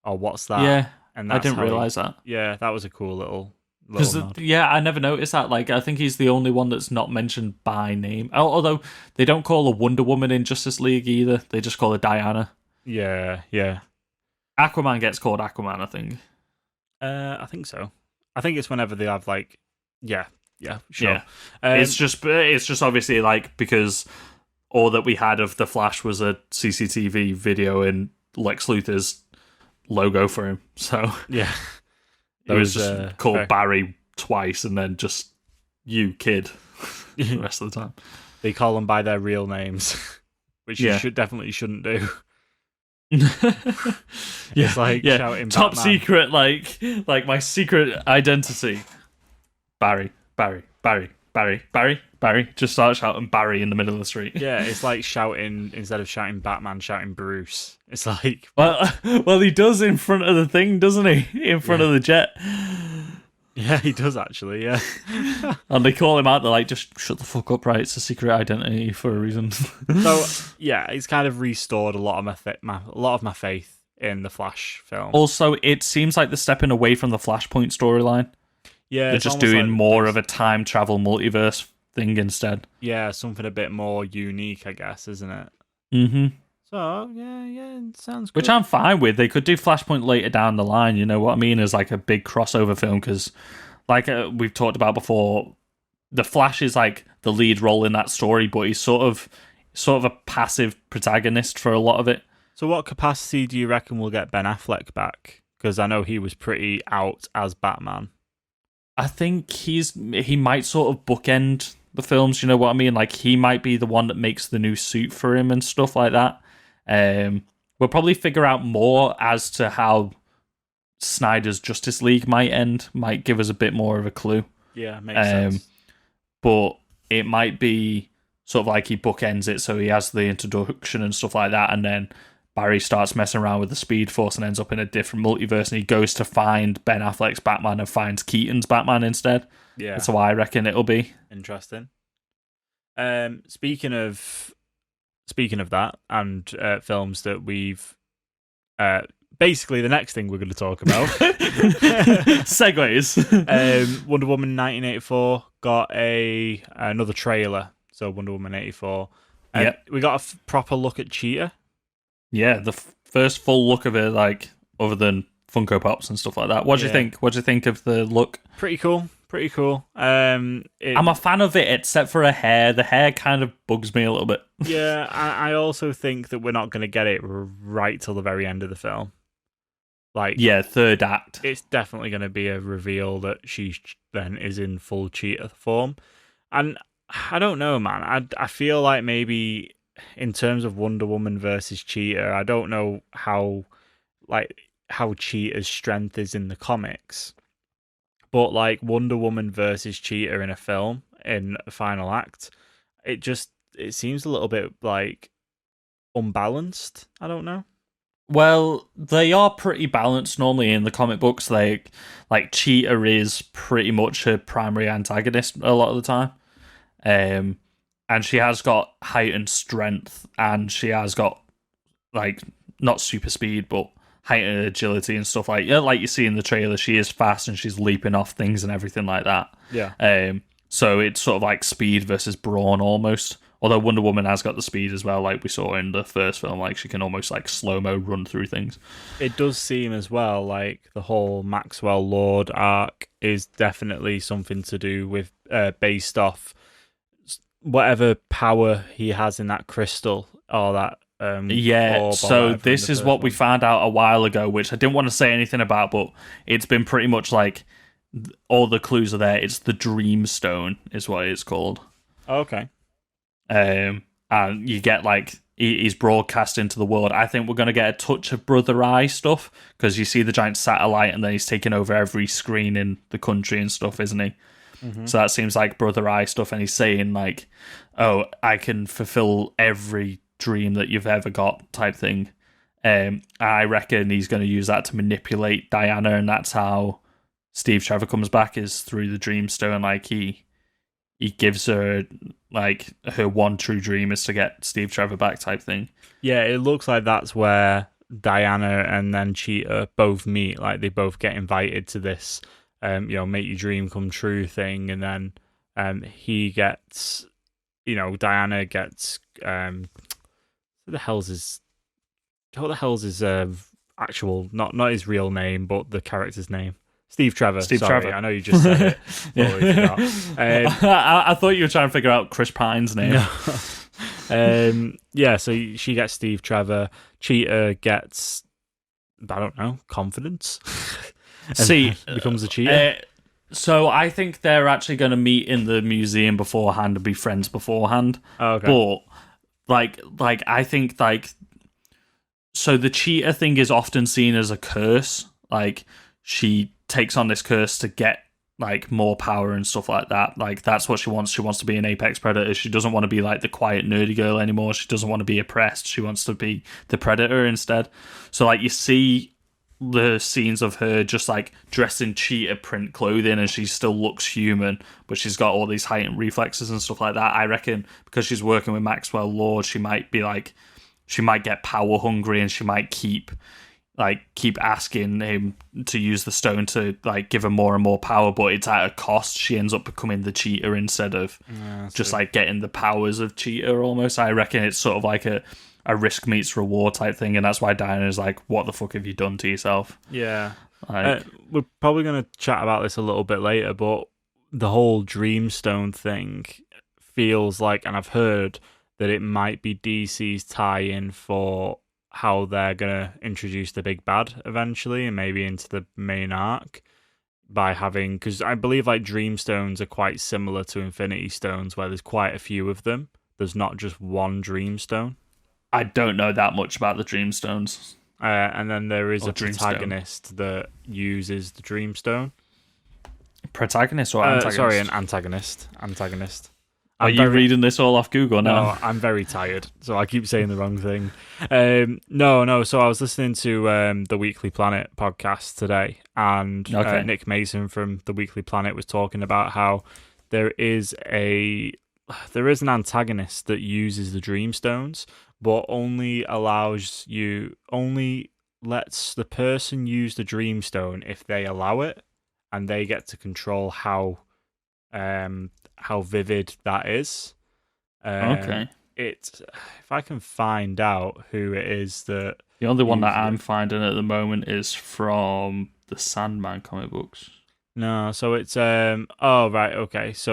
what's that?" Yeah, and I didn't realize that. Yeah, that was a cool little nod. I never noticed that. Like, I think he's the only one that's not mentioned by name. Although they don't call her Wonder Woman in Justice League either. They just call her Diana. Yeah. Aquaman gets called Aquaman, I think. I think so. I think it's whenever they have like, yeah, sure. Yeah. It's just obviously like because all that we had of the Flash was a CCTV video in Lex Luthor's logo for him. So Yeah. it was just called Barry twice, and then just you kid the rest of the time. They call them by their real names, which you definitely shouldn't do. It's like shouting top Batman. secret, like my secret identity. Barry. Just start shouting Barry in the middle of the street. Yeah, it's like shouting, instead of shouting Batman, shouting Bruce. It's like... Well, he does in front of the thing, doesn't he? In front of the jet. Yeah, he does actually, yeah. And they call him out, they're like, just shut the fuck up, right? It's a secret identity for a reason. So, yeah, it's kind of restored a lot of my faith in the Flash film. Also, it seems like they're stepping away from the Flashpoint storyline. Yeah, they're just doing more of a time travel multiverse thing instead. Yeah, something a bit more unique, I guess, isn't it? Mm-hmm. So, yeah, it sounds good. Which I'm fine with. They could do Flashpoint later down the line, you know what I mean, as like a big crossover film, because like we've talked about before, the Flash is like the lead role in that story, but he's sort of a passive protagonist for a lot of it. So what capacity do you reckon we'll get Ben Affleck back? Because I know he was pretty out as Batman. I think he might sort of bookend the films, you know what I mean? Like, he might be the one that makes the new suit for him and stuff like that. We'll probably figure out more as to how Snyder's Justice League might end, might give us a bit more of a clue. Yeah, makes sense. But it might be sort of like he bookends it, so he has the introduction and stuff like that, and then Barry starts messing around with the Speed Force and ends up in a different multiverse, and he goes to find Ben Affleck's Batman and finds Keaton's Batman instead. Yeah. That's how I reckon it'll be. Interesting. Speaking of that, and films that we've... basically, the next thing we're going to talk about... Segues. Wonder Woman 1984 got another trailer, so Wonder Woman 84. We got a proper look at Cheetah. Yeah, the first full look of it, like, other than Funko Pops and stuff like that. What do you think? What do you think of the look? Pretty cool. I'm a fan of it, except for her hair. The hair kind of bugs me a little bit. Yeah, I also think that we're not going to get it right till the very end of the film. Third act. It's definitely going to be a reveal that she then is in full Cheetah form. And I don't know, man. I feel like maybe in terms of Wonder Woman versus Cheetah, I don't know how Cheetah's strength is in the comics. But like Wonder Woman versus Cheetah in a film, in a final act, it seems a little bit like unbalanced. I don't know. Well, they are pretty balanced normally in the comic books. Like Cheetah is pretty much her primary antagonist a lot of the time. And she has got heightened strength, and she has got, like, not super speed, but heightened agility and stuff like you see in the trailer. She is fast and she's leaping off things and everything like that. Yeah. So it's sort of like speed versus brawn almost. Although Wonder Woman has got the speed as well, like we saw in the first film. Like, she can almost like slow-mo run through things. It does seem as well like the whole Maxwell Lord arc is definitely something to do with based off whatever power he has in that crystal or that. So this is what we found out a while ago, which I didn't want to say anything about, but it's been pretty much like all the clues are there. It's the Dream Stone is what it's called. Okay. And you get like he's broadcast into the world. I think we're going to get a touch of Brother Eye stuff, because you see the giant satellite and then he's taking over every screen in the country and stuff, isn't he? Mm-hmm. So that seems like Brother Eye stuff, and he's saying like, oh, I can fulfill every dream that you've ever got type thing. I reckon he's going to use that to manipulate Diana, and that's how Steve Trevor comes back, is through the Dream Stone. Like he gives her like her one true dream is to get Steve Trevor back type thing. Yeah, it looks like that's where Diana and then Cheetah both meet. Like they both get invited to this make your dream come true thing, and then he gets, Diana gets what the hell's his actual, not his real name, but the character's name? Steve Trevor. Sorry, I know you just said it. I thought you were trying to figure out Chris Pine's name. No. So she gets Steve Trevor. Cheetah gets I don't know, confidence. And See, becomes a cheater. So I think they're actually going to meet in the museum beforehand and be friends beforehand. Oh, okay. But I think so the cheater thing is often seen as a curse. Like she takes on this curse to get like more power and stuff like that. Like that's what she wants. She wants to be an apex predator. She doesn't want to be like the quiet nerdy girl anymore. She doesn't want to be oppressed. She wants to be the predator instead. So like you see the scenes of her just like dressed in cheetah print clothing and she still looks human, but she's got all these heightened reflexes and stuff like that. I reckon because she's working with Maxwell Lord, she might get power hungry and she might keep asking him to use the stone to like give her more and more power, but it's at a cost. She ends up becoming the cheater instead of just like getting the powers of cheater almost. I reckon it's sort of like a risk meets reward type thing, and that's why Diana's like, what the fuck have you done to yourself? Yeah. We're probably going to chat about this a little bit later, but the whole Dreamstone thing feels like, and I've heard that it might be DC's tie-in for how they're going to introduce the big bad eventually, and maybe into the main arc, by having, because I believe like Dreamstones are quite similar to Infinity Stones, where there's quite a few of them. There's not just one Dreamstone. I don't know that much about the Dreamstones. And then there is a protagonist that uses the Dreamstone. Protagonist or antagonist? Sorry, an antagonist. Antagonist. Are you reading this all off Google now? No, I'm very tired, so I keep saying the wrong thing. No. So I was listening to the Weekly Planet podcast today, and Nick Mason from the Weekly Planet was talking about how there is an antagonist that uses the Dreamstones, but only lets the person use the Dreamstone if they allow it, and they get to control how vivid that is. If I can find out who it is that... The only one that I'm finding at the moment is from the Sandman comic books. No, so it's... So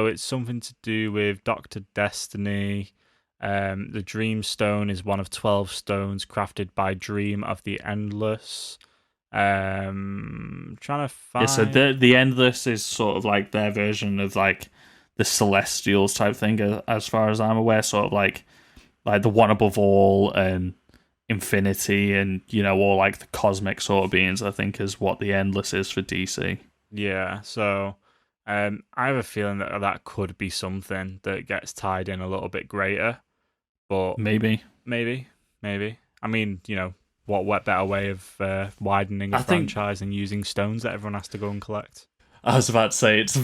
it's something to do with Dr. Destiny. The Dreamstone is one of 12 stones crafted by Dream of the Endless. Trying to find... Yeah, so the Endless is sort of like their version of like the Celestials type thing, as far as I'm aware, sort of like the one above all and infinity and, you know, all like the cosmic sort of beings, I think, is what the Endless is for DC. Yeah, so I have a feeling that could be something that gets tied in a little bit greater, but maybe. I mean, you know, what better way of widening a franchise and using stones that everyone has to go and collect? I was about to say it's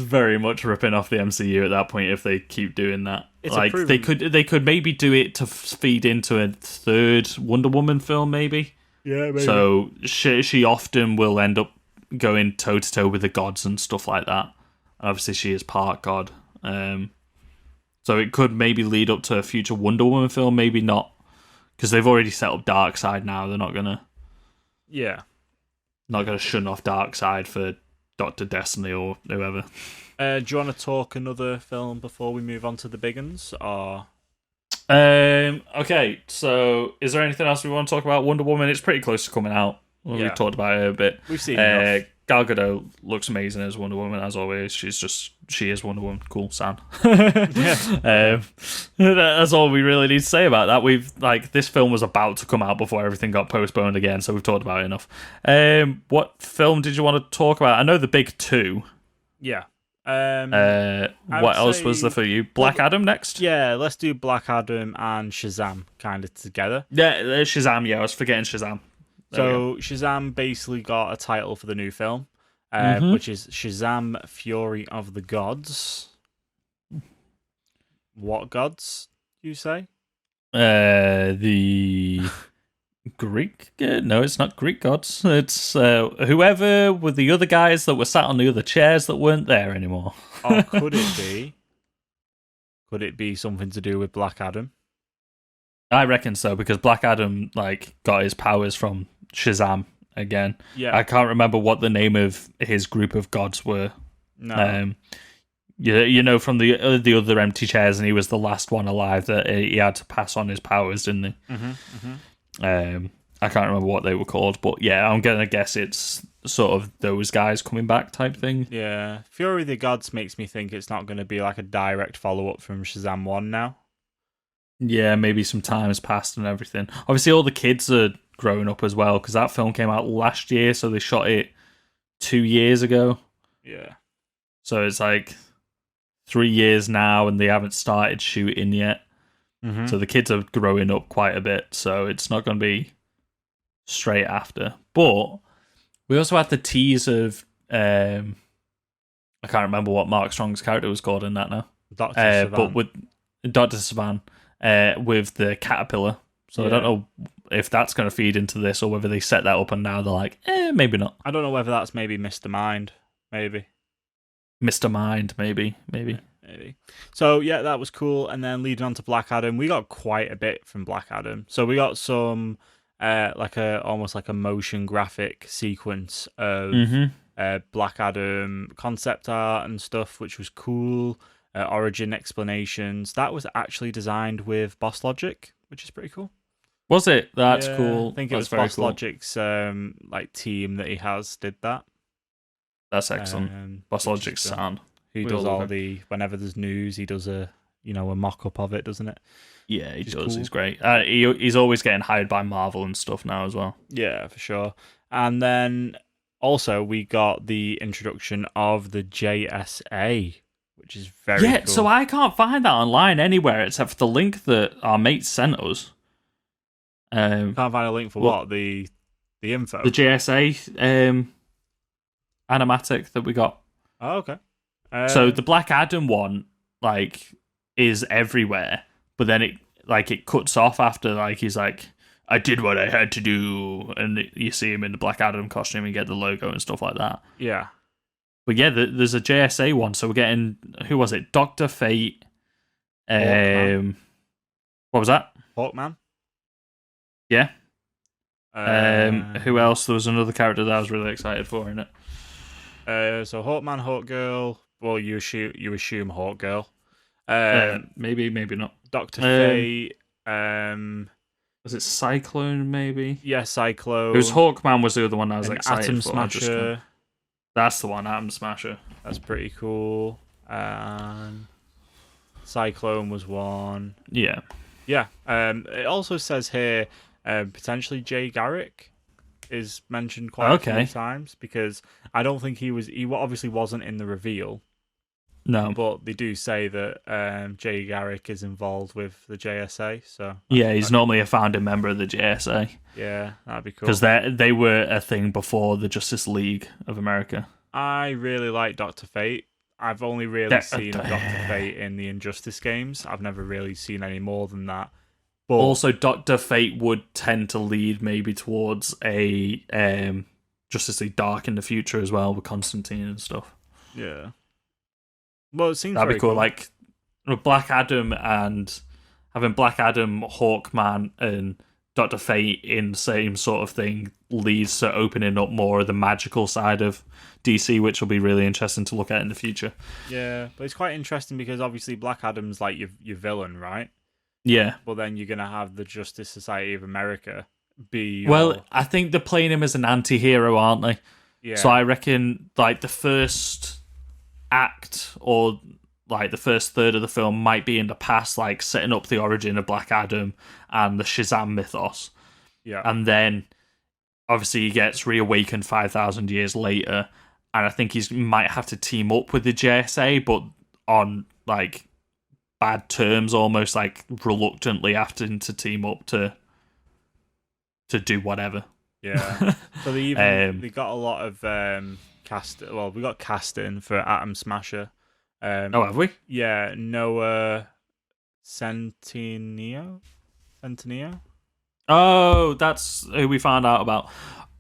very much ripping off the MCU at that point if they keep doing that. They could maybe do it to feed into a third Wonder Woman film, maybe. Yeah, maybe. So she often will end up going toe to toe with the gods and stuff like that. Obviously, she is part god. So it could maybe lead up to a future Wonder Woman film, maybe not, because they've already set up Darkseid now. They're not gonna shun off Darkseid for Dr. Destiny or whoever. Do you want to talk another film before we move on to the big uns, or? Okay, so is there anything else we want to talk about? Wonder Woman, it's pretty close to coming out. We've talked about it a bit. We've seen enough. Gal Gadot looks amazing as Wonder Woman, as always. She is Wonder Woman. Cool, Sam. That's all we really need to say about that. This film was about to come out before everything got postponed again, so we've talked about it enough. What film did you want to talk about? I know the big two. Yeah. What else was there for you? Black Adam next? Yeah, let's do Black Adam and Shazam kind of together. Yeah, Shazam. Yeah, I was forgetting Shazam. So Shazam basically got a title for the new film, which is Shazam: Fury of the Gods. What gods, you say? The Greek? No, it's not Greek gods. It's whoever were the other guys that were sat on the other chairs that weren't there anymore. Or could it be? Could it be something to do with Black Adam? I reckon so, because Black Adam got his powers from Shazam again. Yeah. I can't remember what the name of his group of gods were. No. You know, from the other empty chairs, and he was the last one alive that he had to pass on his powers, didn't he? I can't remember what they were called, but yeah, I'm gonna guess it's sort of those guys coming back type thing. Yeah, Fury of the Gods makes me think it's not going to be like a direct follow-up from Shazam 1 now. Yeah, maybe some time has passed and everything. Obviously, all the kids are growing up as well, because that film came out last year, so they shot it 2 years ago. Yeah. So it's like 3 years now, and they haven't started shooting yet. Mm-hmm. So the kids are growing up quite a bit, so it's not going to be straight after. But we also had the tease of I can't remember what Mark Strong's character was called in that now. Dr. Savan. But with Dr. Savan, with the caterpillar. So I don't know if that's going to feed into this or whether they set that up and now they're like, maybe not. I don't know whether that's maybe Mr. Mind. Maybe. Mr. Mind, maybe. Maybe. So yeah, that was cool. And then leading on to Black Adam, we got quite a bit from Black Adam. So we got some almost like a motion graphic sequence of Black Adam concept art and stuff, which was cool. Origin explanations. That was actually designed with Boss Logic, which is pretty cool. Was it? That's cool. I think That's it was Boss cool. Logic's like team that he has did that. That's excellent. Boss Logic's sound. Who does all the whenever there's news, he does a mock up of it, doesn't it? Yeah, he does. Cool. He's great. He's always getting hired by Marvel and stuff now as well. Yeah, for sure. And then also we got the introduction of the JSA, which is very cool. So I can't find that online anywhere except for the link that our mate sent us. Can't find a link for what? The info? The JSA animatic that we got. Oh, okay. So the Black Adam one, like, is everywhere, but then it cuts off after, like, he's like, I did what I had to do, and you see him in the Black Adam costume and get the logo and stuff like that. Yeah. But yeah, there's a JSA one, so we're getting, who was it? Dr. Fate. Hawkman. What was that? Hawkman. Yeah. Who else? There was another character that I was really excited for in it. So Hawkman, Hawkgirl. Well, you assume Hawkgirl. Maybe not. Dr. Fate. Was it Cyclone? Maybe. Yeah, Cyclone. It was Hawkman was the other one I was excited Atom for. Smasher. That's the one, Atom Smasher. That's pretty cool. And Cyclone was one. Yeah. Yeah. It also says here potentially Jay Garrick is mentioned quite a few times, because I don't think he obviously wasn't in the reveal. No. But they do say that Jay Garrick is involved with the JSA. So yeah, he's normally a founding member of the JSA. Yeah, that'd be cool. Because they were a thing before the Justice League of America. I really like Dr. Fate. I've only really seen Dr. Fate in the Injustice games. I've never really seen any more than that. But also, Dr. Fate would tend to lead maybe towards a Justice League Dark in the future as well, with Constantine and stuff. Yeah. Well, it seems that'd be cool. cool. Like Black Adam and having Black Adam, Hawkman, and Dr. Fate in the same sort of thing leads to opening up more of the magical side of DC, which will be really interesting to look at in the future. Yeah, but it's quite interesting because obviously Black Adam's like your villain, right? Yeah. But then you're going to have the Justice Society of America be... Well, I think they're playing him as an anti-hero, aren't they? Yeah. So I reckon like the first act or like the first third of the film might be in the past, like setting up the origin of Black Adam and the Shazam mythos. Yeah. And then obviously he gets reawakened 5,000 years later, and I think he might have to team up with the JSA, but on like bad terms, almost like reluctantly having to team up to do whatever. Yeah. So they got a lot of cast. Well, we got casting for Atom Smasher. Have we? Yeah, Noah Centineo. Oh, that's who we found out about.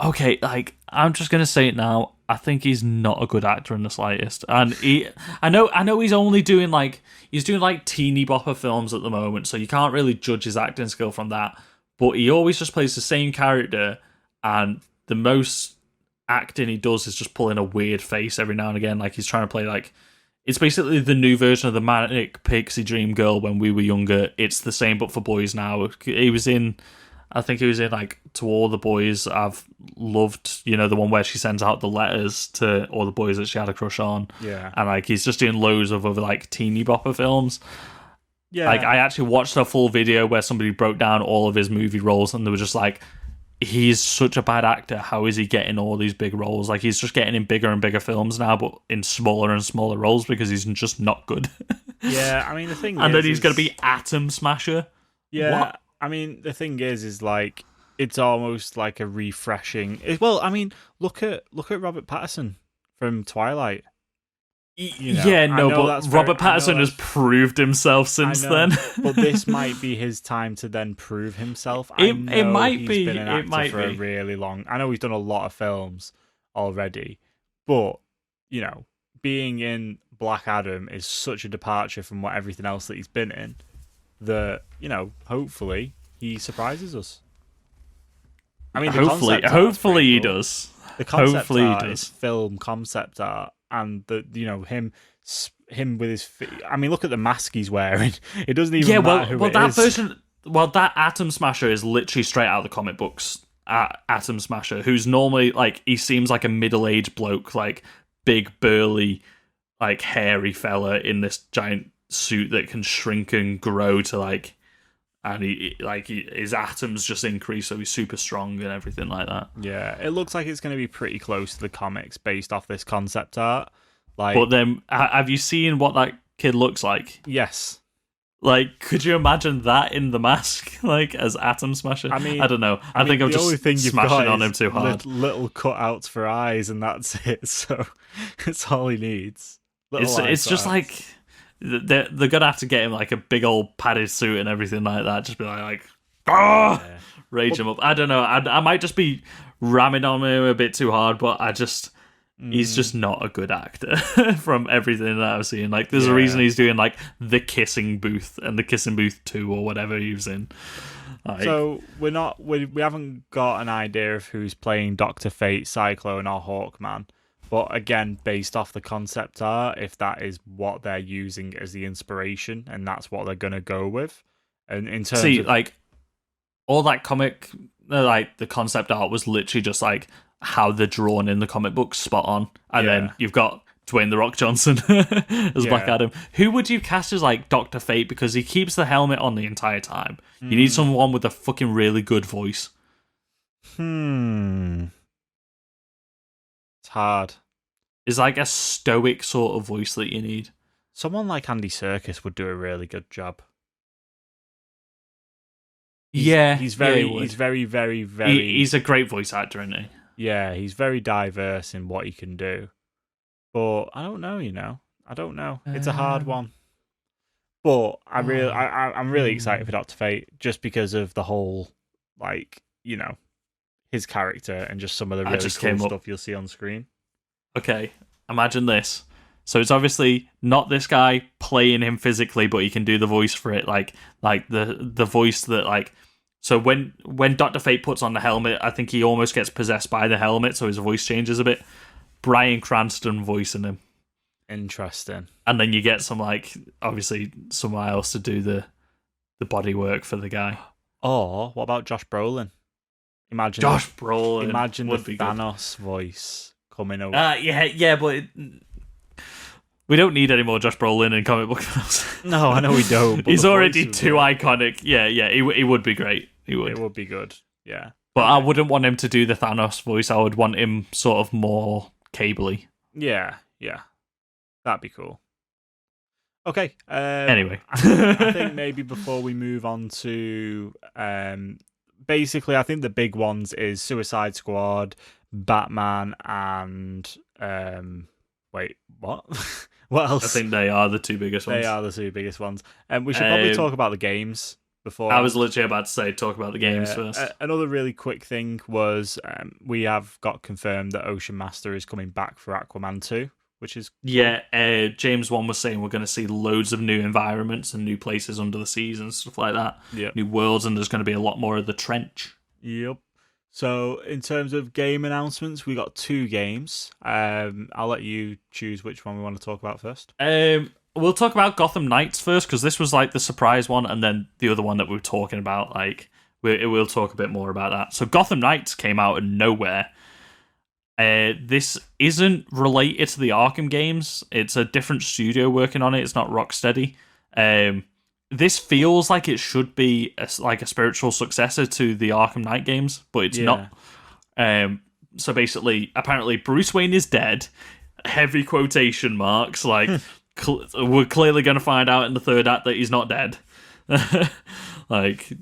Okay, like I'm just gonna say it now. I think he's not a good actor in the slightest, and I know he's only doing like teeny bopper films at the moment, so you can't really judge his acting skill from that. But he always just plays the same character, and the most acting he does is just pulling a weird face every now and again, like he's trying to play like it's basically the new version of the Manic Pixie Dream Girl when we were younger. It's the same but for boys now. He was in I think he was in like To All the Boys I've Loved, the one where she sends out the letters to all the boys that she had a crush on. Yeah. And like he's just doing loads of other like teeny bopper films. Yeah. Like I actually watched a full video where somebody broke down all of his movie roles and they were just like, he's such a bad actor. How is he getting all these big roles? Like he's just getting in bigger and bigger films now, but in smaller and smaller roles because he's just not good. Yeah, I mean the thing and is, then he's going to be Atom Smasher. Yeah, what? I mean the thing is like it's almost like a refreshing. Well, I mean look at Robert Pattinson from Twilight. But Robert Pattinson has proved himself since then. But this might be his time to then prove himself. It might be. Been an actor for a really long. I know he's done a lot of films already, but being in Black Adam is such a departure from what everything else that he's been in. That hopefully he surprises us. I mean, hopefully he does. The concept art is film concept art. And him with his feet. I mean, look at the mask he's wearing. It doesn't even matter who it is. Version. Well, that Atom Smasher is literally straight out of the comic books. Atom Smasher, who's normally like he seems like a middle-aged bloke, like big burly, like hairy fella in this giant suit that can shrink and grow to like, and his atoms just increase, so he's super strong and everything like that. Yeah, it looks like it's going to be pretty close to the comics based off this concept art. But then, have you seen what that kid looks like? Yes. Like, could you imagine that in the mask, like as Atom Smasher? I mean, I don't know. I think I'm just smashing on him too hard. Little cutouts for eyes, and that's it. So it's all he needs. It's just like. They're gonna have to get him like a big old padded suit and everything like that. Just be rage him up. I don't know. I might just be ramming on him a bit too hard, but he's just not a good actor from everything that I've seen. Like, there's a reason he's doing like The Kissing Booth and The Kissing Booth 2 or whatever he was in. Like, so we haven't got an idea of who's playing Dr. Fate, Cyclone, or Hawkman. But again, based off the concept art, if that is what they're using as the inspiration, and that's what they're going to go with, and in terms of like all that comic, like the concept art was literally just like how they're drawn in the comic books, spot on. And then you've got Dwayne The Rock Johnson as Black Adam. Who would you cast as like Dr. Fate? Because he keeps the helmet on the entire time. You need someone with a fucking really good voice. It's hard. It's like a stoic sort of voice that you need. Someone like Andy Serkis would do a really good job. He's very, very. He's a great voice actor, isn't he? Yeah, he's very diverse in what he can do. But I don't know, I don't know. It's a hard one. But I'm really excited for Dr. Fate just because of the whole, like, his character and just some of the really cool stuff you'll see on screen. Okay, imagine this. So it's obviously not this guy playing him physically, but he can do the voice for it, like the voice that like. So when Dr. Fate puts on the helmet, I think he almost gets possessed by the helmet, so his voice changes a bit. Bryan Cranston voicing him. Interesting. And then you get some like obviously someone else to do the body work for the guy. Or what about Josh Brolin? Imagine Josh Brolin. Imagine the Thanos voice coming over. Yeah, but we don't need any more Josh Brolin in comic book films. No, I know we don't. He's already too iconic. Yeah, he would be great. He would. It would be good. Yeah. But I wouldn't want him to do the Thanos voice. I would want him sort of more cable-y. Yeah. That'd be cool. Okay. Anyway. I think maybe before we move on to... basically, I think the big ones is Suicide Squad, Batman, and... wait, what? What else? I think they are the two biggest ones. They are the two biggest ones. And we should probably talk about the games before. I was literally about to say talk about the games first. Another really quick thing was we have got confirmed that Ocean Master is coming back for Aquaman 2, which is... Yeah, James Wan was saying we're going to see loads of new environments and new places under the seas and stuff like that. Yep. New worlds, and there's going to be a lot more of the trench. Yep. So, in terms of game announcements, we got 2 games. I'll let you choose which one we want to talk about first. We'll talk about Gotham Knights first, because this was like the surprise one, and then the other one that we were talking about like we'll talk a bit more about that. So Gotham Knights came out of nowhere. This isn't related to the Arkham games. It's a different studio working on it. It's not Rocksteady. This feels like it should be a spiritual successor to the Arkham Knight games, but it's not. So basically, apparently Bruce Wayne is dead. Heavy quotation marks. Like, we're clearly going to find out in the third act that he's not dead. Like,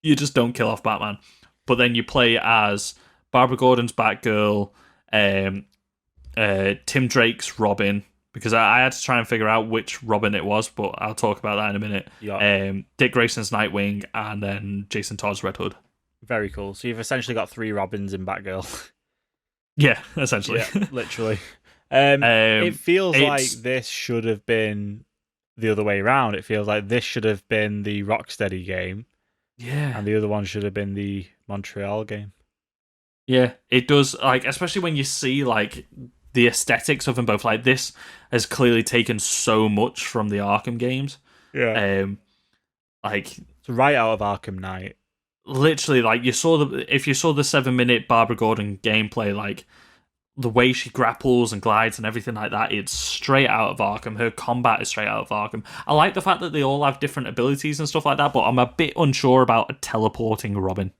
you just don't kill off Batman. But then you play as Barbara Gordon's Batgirl, Tim Drake's Robin, because I had to try and figure out which Robin it was, but I'll talk about that in a minute. Yeah. Dick Grayson's Nightwing, and then Jason Todd's Red Hood. Very cool. So you've essentially got 3 Robins in Batgirl. Yeah, essentially. Yeah, literally. It feels like this should have been the other way around. It feels like this should have been the Rocksteady game. Yeah. And the other one should have been the Montreal game. Yeah, it does. Like, especially when you see like the aesthetics of them both. Like, this has clearly taken so much from the Arkham games. Yeah. Like, it's right out of Arkham Knight. Literally, like, if you saw the 7-minute Barbara Gordon gameplay, like the way she grapples and glides and everything like that, it's straight out of Arkham. Her combat is straight out of Arkham. I like the fact that they all have different abilities and stuff like that, but I'm a bit unsure about a teleporting Robin.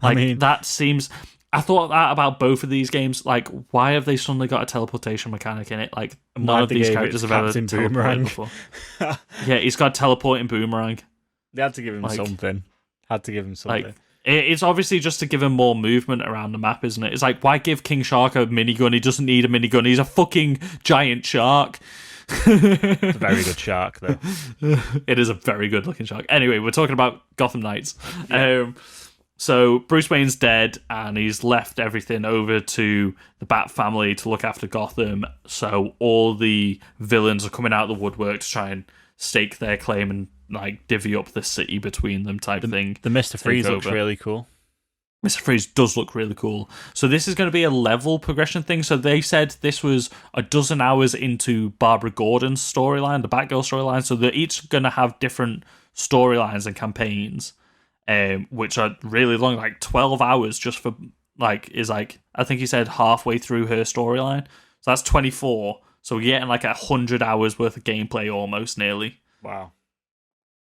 I mean, that seems... I thought that about both of these games. Like, why have they suddenly got a teleportation mechanic in it? Like, none of these characters have ever teleported before. Yeah, he's got a teleporting boomerang. They had to give him something. Like, it's obviously just to give him more movement around the map, isn't it? It's like, why give King Shark a minigun? He doesn't need a minigun. He's a fucking giant shark. It's a very good shark, though. It is a very good looking shark. Anyway, we're talking about Gotham Knights. Yeah. So Bruce Wayne's dead, and he's left everything over to the Bat family to look after Gotham. So all the villains are coming out of the woodwork to try and stake their claim and like divvy up the city between them, type thing. The Mr. Freeze looks really cool. Mr. Freeze does look really cool. So this is going to be a level progression thing. So they said this was a dozen hours into Barbara Gordon's storyline, the Batgirl storyline. So they're each going to have different storylines and campaigns. Which are really long, like 12 hours just for, like, is like, I think he said halfway through her storyline. So that's 24. So we're getting like 100 hours worth of gameplay almost, nearly. Wow.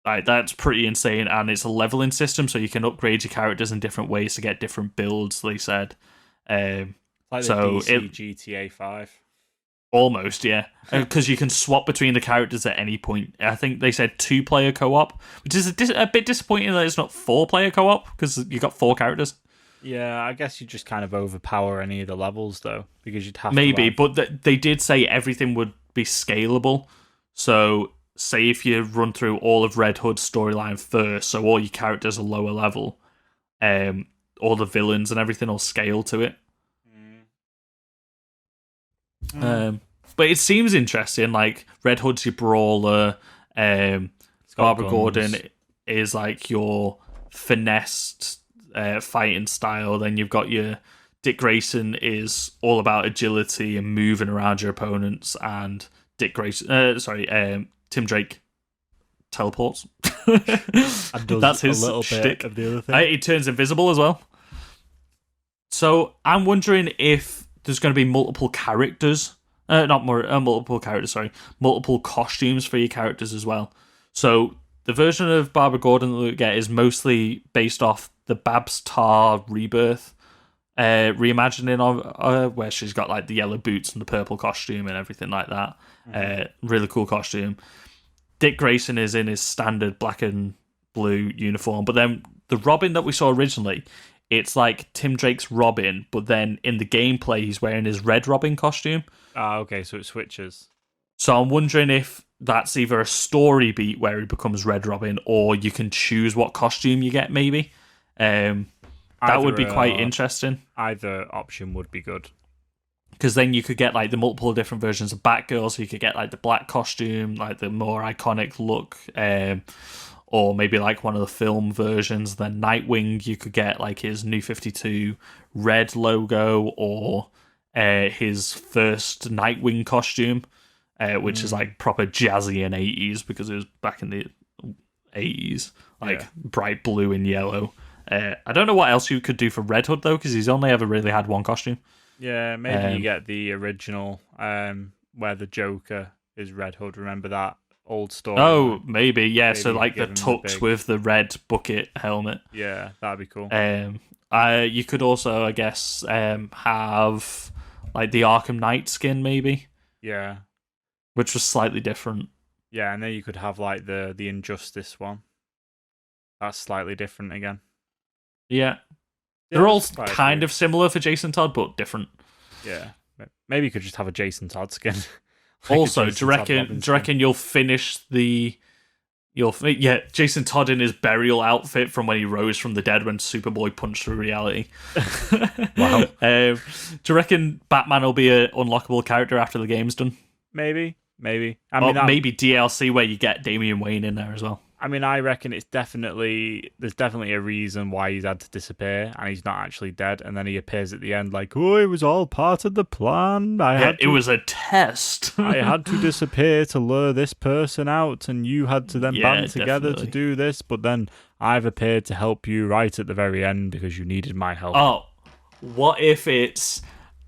Like, that's pretty insane. And it's a leveling system, so you can upgrade your characters in different ways to get different builds, they said. Like the DC GTA 5. Almost, yeah. Because you can swap between the characters at any point. I think they said 2-player co-op, which is a bit disappointing that it's not 4-player co-op, because you got 4 characters. Yeah, I guess you just kind of overpower any of the levels, though, because you'd have Maybe, to... but they did say everything would be scalable. So, say if you run through all of Red Hood's storyline first, so all your characters are lower level, all the villains and everything will scale to it. But it seems interesting. Like, Red Hood's your brawler, Barbara Gordon is like your finessed fighting style. Then you've got your Dick Grayson is all about agility and moving around your opponents, and Tim Drake teleports. And does that's his a little shtick. Bit of the other thing. He turns invisible as well. So I'm wondering if there's going to be multiple characters. Multiple costumes for your characters as well. So the version of Barbara Gordon that we get is mostly based off the Babs Tarr Rebirth reimagining of where she's got like the yellow boots and the purple costume and everything like that. Really cool costume. Dick Grayson is in his standard black and blue uniform, but then the Robin that we saw originally, it's like Tim Drake's Robin, but then in the gameplay he's wearing his Red Robin costume. Ah, okay, so it switches. So I'm wondering if that's either a story beat where he becomes Red Robin, or you can choose what costume you get, maybe. That would be quite interesting. Either option would be good. Because then you could get like the multiple different versions of Batgirl, so you could get like the black costume, like the more iconic look, or maybe like one of the film versions. Then Nightwing, you could get like his New 52 red logo, or his first Nightwing costume, which is like proper jazzy and 80s because it was back in the 80s, like bright blue and yellow. I don't know what else you could do for Red Hood though, because he's only ever really had one costume. Yeah, maybe you get the original where the Joker is Red Hood. Remember that old story? Oh, maybe, yeah. Maybe so like the tux big... with the red bucket helmet. Yeah, that'd be cool. You could also, I guess, have like the Arkham Knight skin, maybe. Yeah, which was slightly different. Yeah, and then you could have like the Injustice one. That's slightly different again. Yeah. They're all kind of similar for Jason Todd, but different. Yeah. Maybe you could just have a Jason Todd skin. Also, do you reckon you'll finish the... Jason Todd in his burial outfit from when he rose from the dead when Superboy punched through reality. Wow. Do you reckon Batman will be an unlockable character after the game's done? Maybe. Maybe DLC where you get Damian Wayne in there as well. I mean, I reckon there's definitely a reason why he's had to disappear, and he's not actually dead. And then he appears at the end like, "Oh, it was all part of the plan. It was a test. I had to disappear to lure this person out, and you had to then band together to do this. But then I've appeared to help you right at the very end because you needed my help." Oh, what if it's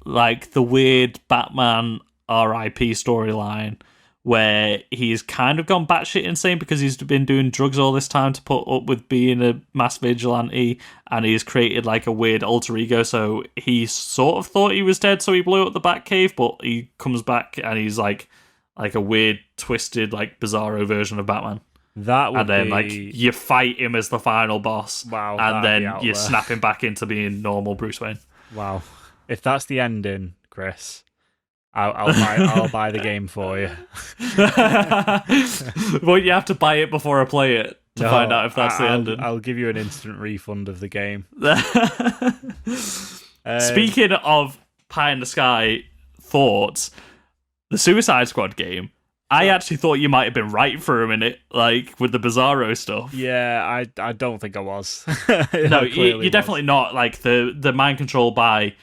like the weird Batman R.I.P. storyline where he's kind of gone batshit insane because he's been doing drugs all this time to put up with being a mass vigilante, and he's created like a weird alter ego, so he sort of thought he was dead, so he blew up the Batcave, but he comes back and he's like a weird, twisted, like bizarro version of Batman. That would and then be... like you fight him as the final boss. Wow, and then you snap him back into being normal Bruce Wayne. Wow. If that's the ending, Chris, I'll buy the game for you. Well, you have to buy it before I play it to find out if that's the ending. I'll give you an instant refund of the game. Speaking of pie in the sky thoughts, the Suicide Squad game, I actually thought you might have been right for a minute, like with the Bizarro stuff. Yeah, I don't think I was. No, you're definitely not. Like the mind control by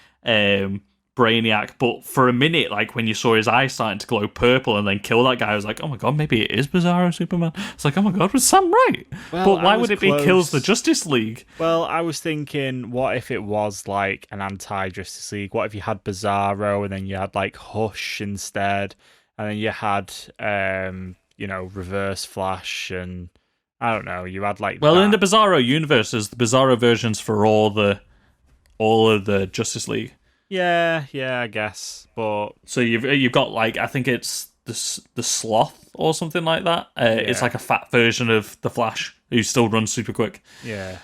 Brainiac, but for a minute, like when you saw his eyes starting to glow purple and then kill that guy, I was like, oh my god, maybe it is Bizarro Superman. It's like, oh my god, was Sam right? Well, but why would it be kills the Justice League? Well, I was thinking, what if it was like an anti-Justice League? What if you had Bizarro and then you had like Hush instead, and then you had Reverse Flash, and I don't know, you had like in the Bizarro universe, there's the Bizarro versions for all of the Justice League. Yeah, I guess. But so you've got like, I think it's the Sloth or something like that. It's like a fat version of the Flash who still runs super quick. Yeah.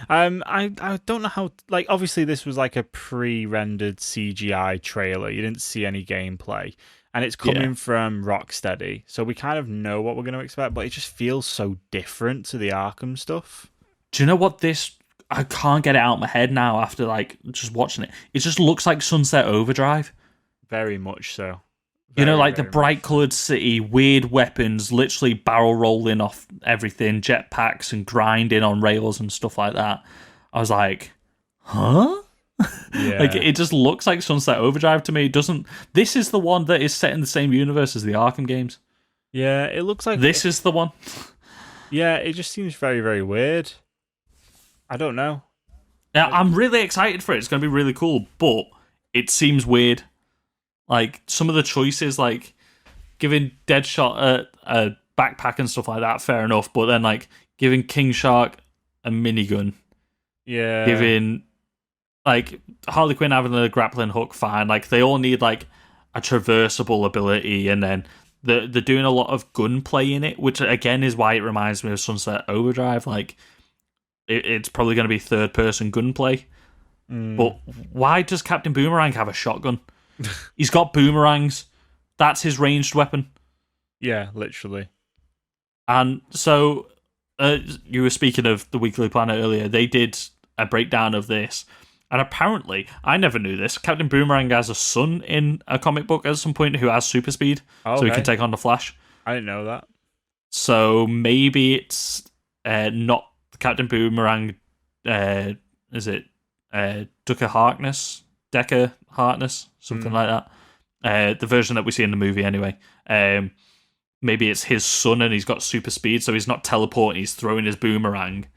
I don't know how. Like, obviously this was like a pre-rendered CGI trailer. You didn't see any gameplay, and it's coming from Rocksteady, so we kind of know what we're going to expect. But it just feels so different to the Arkham stuff. Do you know what this? I can't get it out of my head now after like just watching it. It just looks like Sunset Overdrive. Very much so. The bright coloured city, weird weapons, literally barrel rolling off everything, jetpacks and grinding on rails and stuff like that. I was like, huh? Yeah. Like it just looks like Sunset Overdrive to me. It doesn't. This is the one that is set in the same universe as the Arkham games. Yeah, it looks like this is the one. Yeah, it just seems very, very weird. I don't know. Yeah, I'm really excited for it. It's going to be really cool, but it seems weird. Like, some of the choices, like, giving Deadshot a backpack and stuff like that, fair enough, but then, like, giving King Shark a minigun. Yeah. Giving, like, Harley Quinn having a grappling hook, fine. Like, they all need, like, a traversable ability, and then they're doing a lot of gunplay in it, which, again, is why it reminds me of Sunset Overdrive. Like, it's probably going to be third-person gunplay. But why does Captain Boomerang have a shotgun? He's got boomerangs. That's his ranged weapon. Yeah, literally. And so, you were speaking of the Weekly Planet earlier. They did a breakdown of this. And apparently, I never knew this, Captain Boomerang has a son in a comic book at some point who has super speed. Okay. So he can take on the Flash. I didn't know that. So maybe it's not Captain Boomerang, is it Decker Harkness, something like that. The version that we see in the movie anyway. maybe it's his son and he's got super speed, so he's not teleporting, he's throwing his boomerang.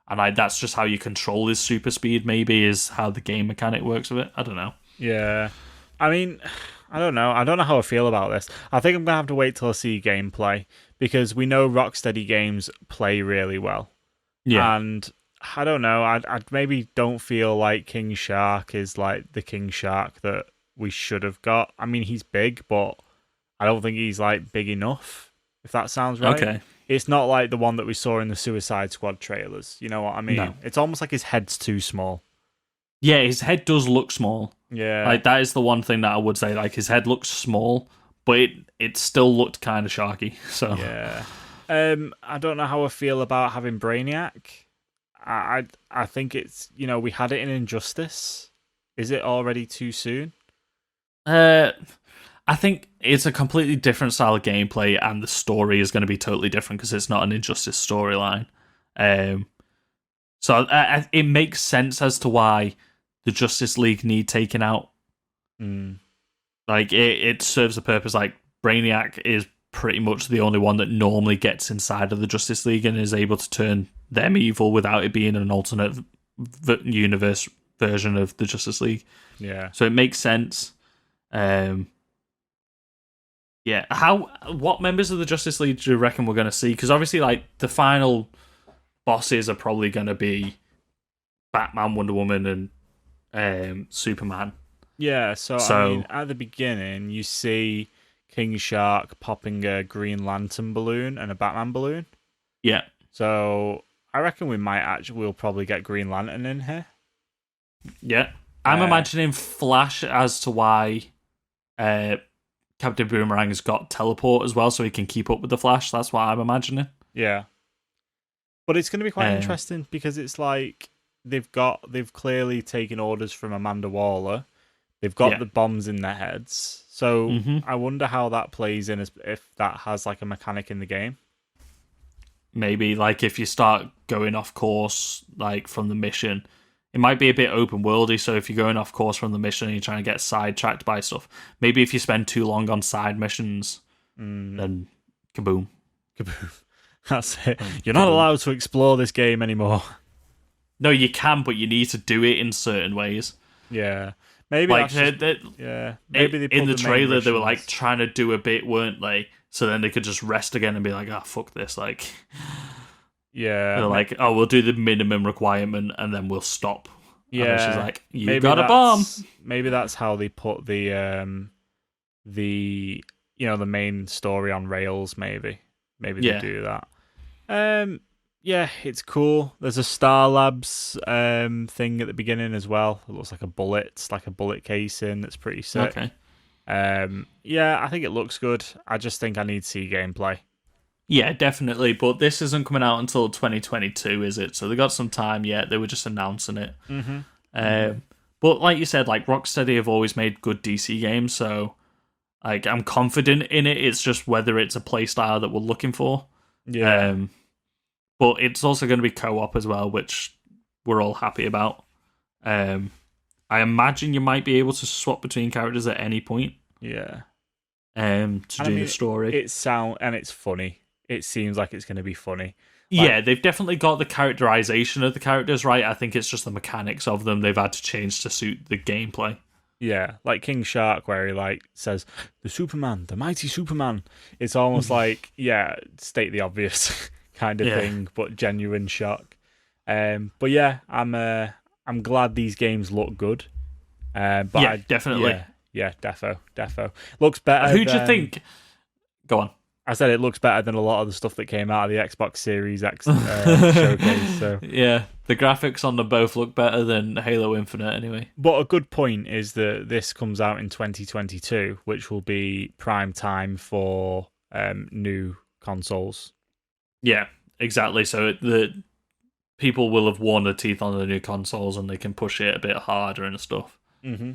And that's just how you control his super speed, maybe, is how the game mechanic works with it. I don't know. Yeah. I mean, I don't know. I don't know how I feel about this. I think I'm going to have to wait till I see gameplay, because we know Rocksteady games play really well. Yeah. And I don't know. I maybe don't feel like King Shark is like the King Shark that we should have got. I mean, he's big, but I don't think he's like big enough, if that sounds right. Okay. It's not like the one that we saw in the Suicide Squad trailers. You know what I mean? No. It's almost like his head's too small. Yeah, his head does look small. Yeah. Like, that is the one thing that I would say. Like, his head looks small, but it still looked kind of sharky. So yeah. I don't know how I feel about having Brainiac. I think it's, we had it in Injustice. Is it already too soon? I think it's a completely different style of gameplay, and the story is going to be totally different because it's not an Injustice storyline. So it makes sense as to why the Justice League need taken out. Like, it serves a purpose. Like, Brainiac is pretty much the only one that normally gets inside of the Justice League and is able to turn them evil without it being an alternate universe version of the Justice League. Yeah. So it makes sense. Yeah, what members of the Justice League do you reckon we're going to see? Because obviously, like, the final bosses are probably going to be Batman, Wonder Woman, and Superman. Yeah, so I mean, at the beginning, you see King Shark popping a Green Lantern balloon and a Batman balloon. Yeah. So I reckon we'll probably get Green Lantern in here. Yeah. I'm imagining Flash as to why Captain Boomerang's got teleport as well, so he can keep up with the Flash. That's what I'm imagining. Yeah. But it's going to be quite interesting, because it's like they've clearly taken orders from Amanda Waller. They've got the bombs in their heads. So I wonder how that plays in, if that has like a mechanic in the game. Maybe, like, if you start going off course, like, from the mission, it might be a bit open worldy. So if you're going off course from the mission and you're trying to get sidetracked by stuff, maybe if you spend too long on side missions, then kaboom. That's it. You're not allowed to explore this game anymore. No, you can, but you need to do it in certain ways. Yeah. Maybe like maybe in the trailer they were like trying to do a bit, weren't they? So then they could just rest again and be like, fuck this, like. Yeah. They're like, we'll do the minimum requirement and then we'll stop. Yeah. And she's like, you got a bomb. Maybe that's how they put the main story on rails. Maybe they do that. Yeah, it's cool. There's a Star Labs thing at the beginning as well. It looks like a bullet, casing. That's pretty sick. Okay. Yeah, I think it looks good. I just think I need to see gameplay. Yeah, definitely. But this isn't coming out until 2022, is it? So they got some time yet. They were just announcing it. But like you said, like, Rocksteady have always made good DC games, so like, I'm confident in it. It's just whether it's a playstyle that we're looking for. Yeah. But it's also going to be co-op as well, which we're all happy about. I imagine you might be able to swap between characters at any point. Yeah. To do the story. It's funny. It seems like it's going to be funny. Yeah, they've definitely got the characterization of the characters right. I think it's just the mechanics of them they've had to change to suit the gameplay. Yeah, like King Shark, where he like says, "The Superman, the mighty Superman." It's almost like, state the obvious kind of thing, but genuine shock. But yeah, I'm glad these games look good. But definitely. Yeah, defo. Looks better. Who do you think? Go on. I said it looks better than a lot of the stuff that came out of the Xbox Series X showcase. So yeah, the graphics on them both look better than Halo Infinite anyway. But a good point is that this comes out in 2022, which will be prime time for new consoles. Yeah, exactly. So the people will have worn their teeth on the new consoles and they can push it a bit harder and stuff. Mm-hmm.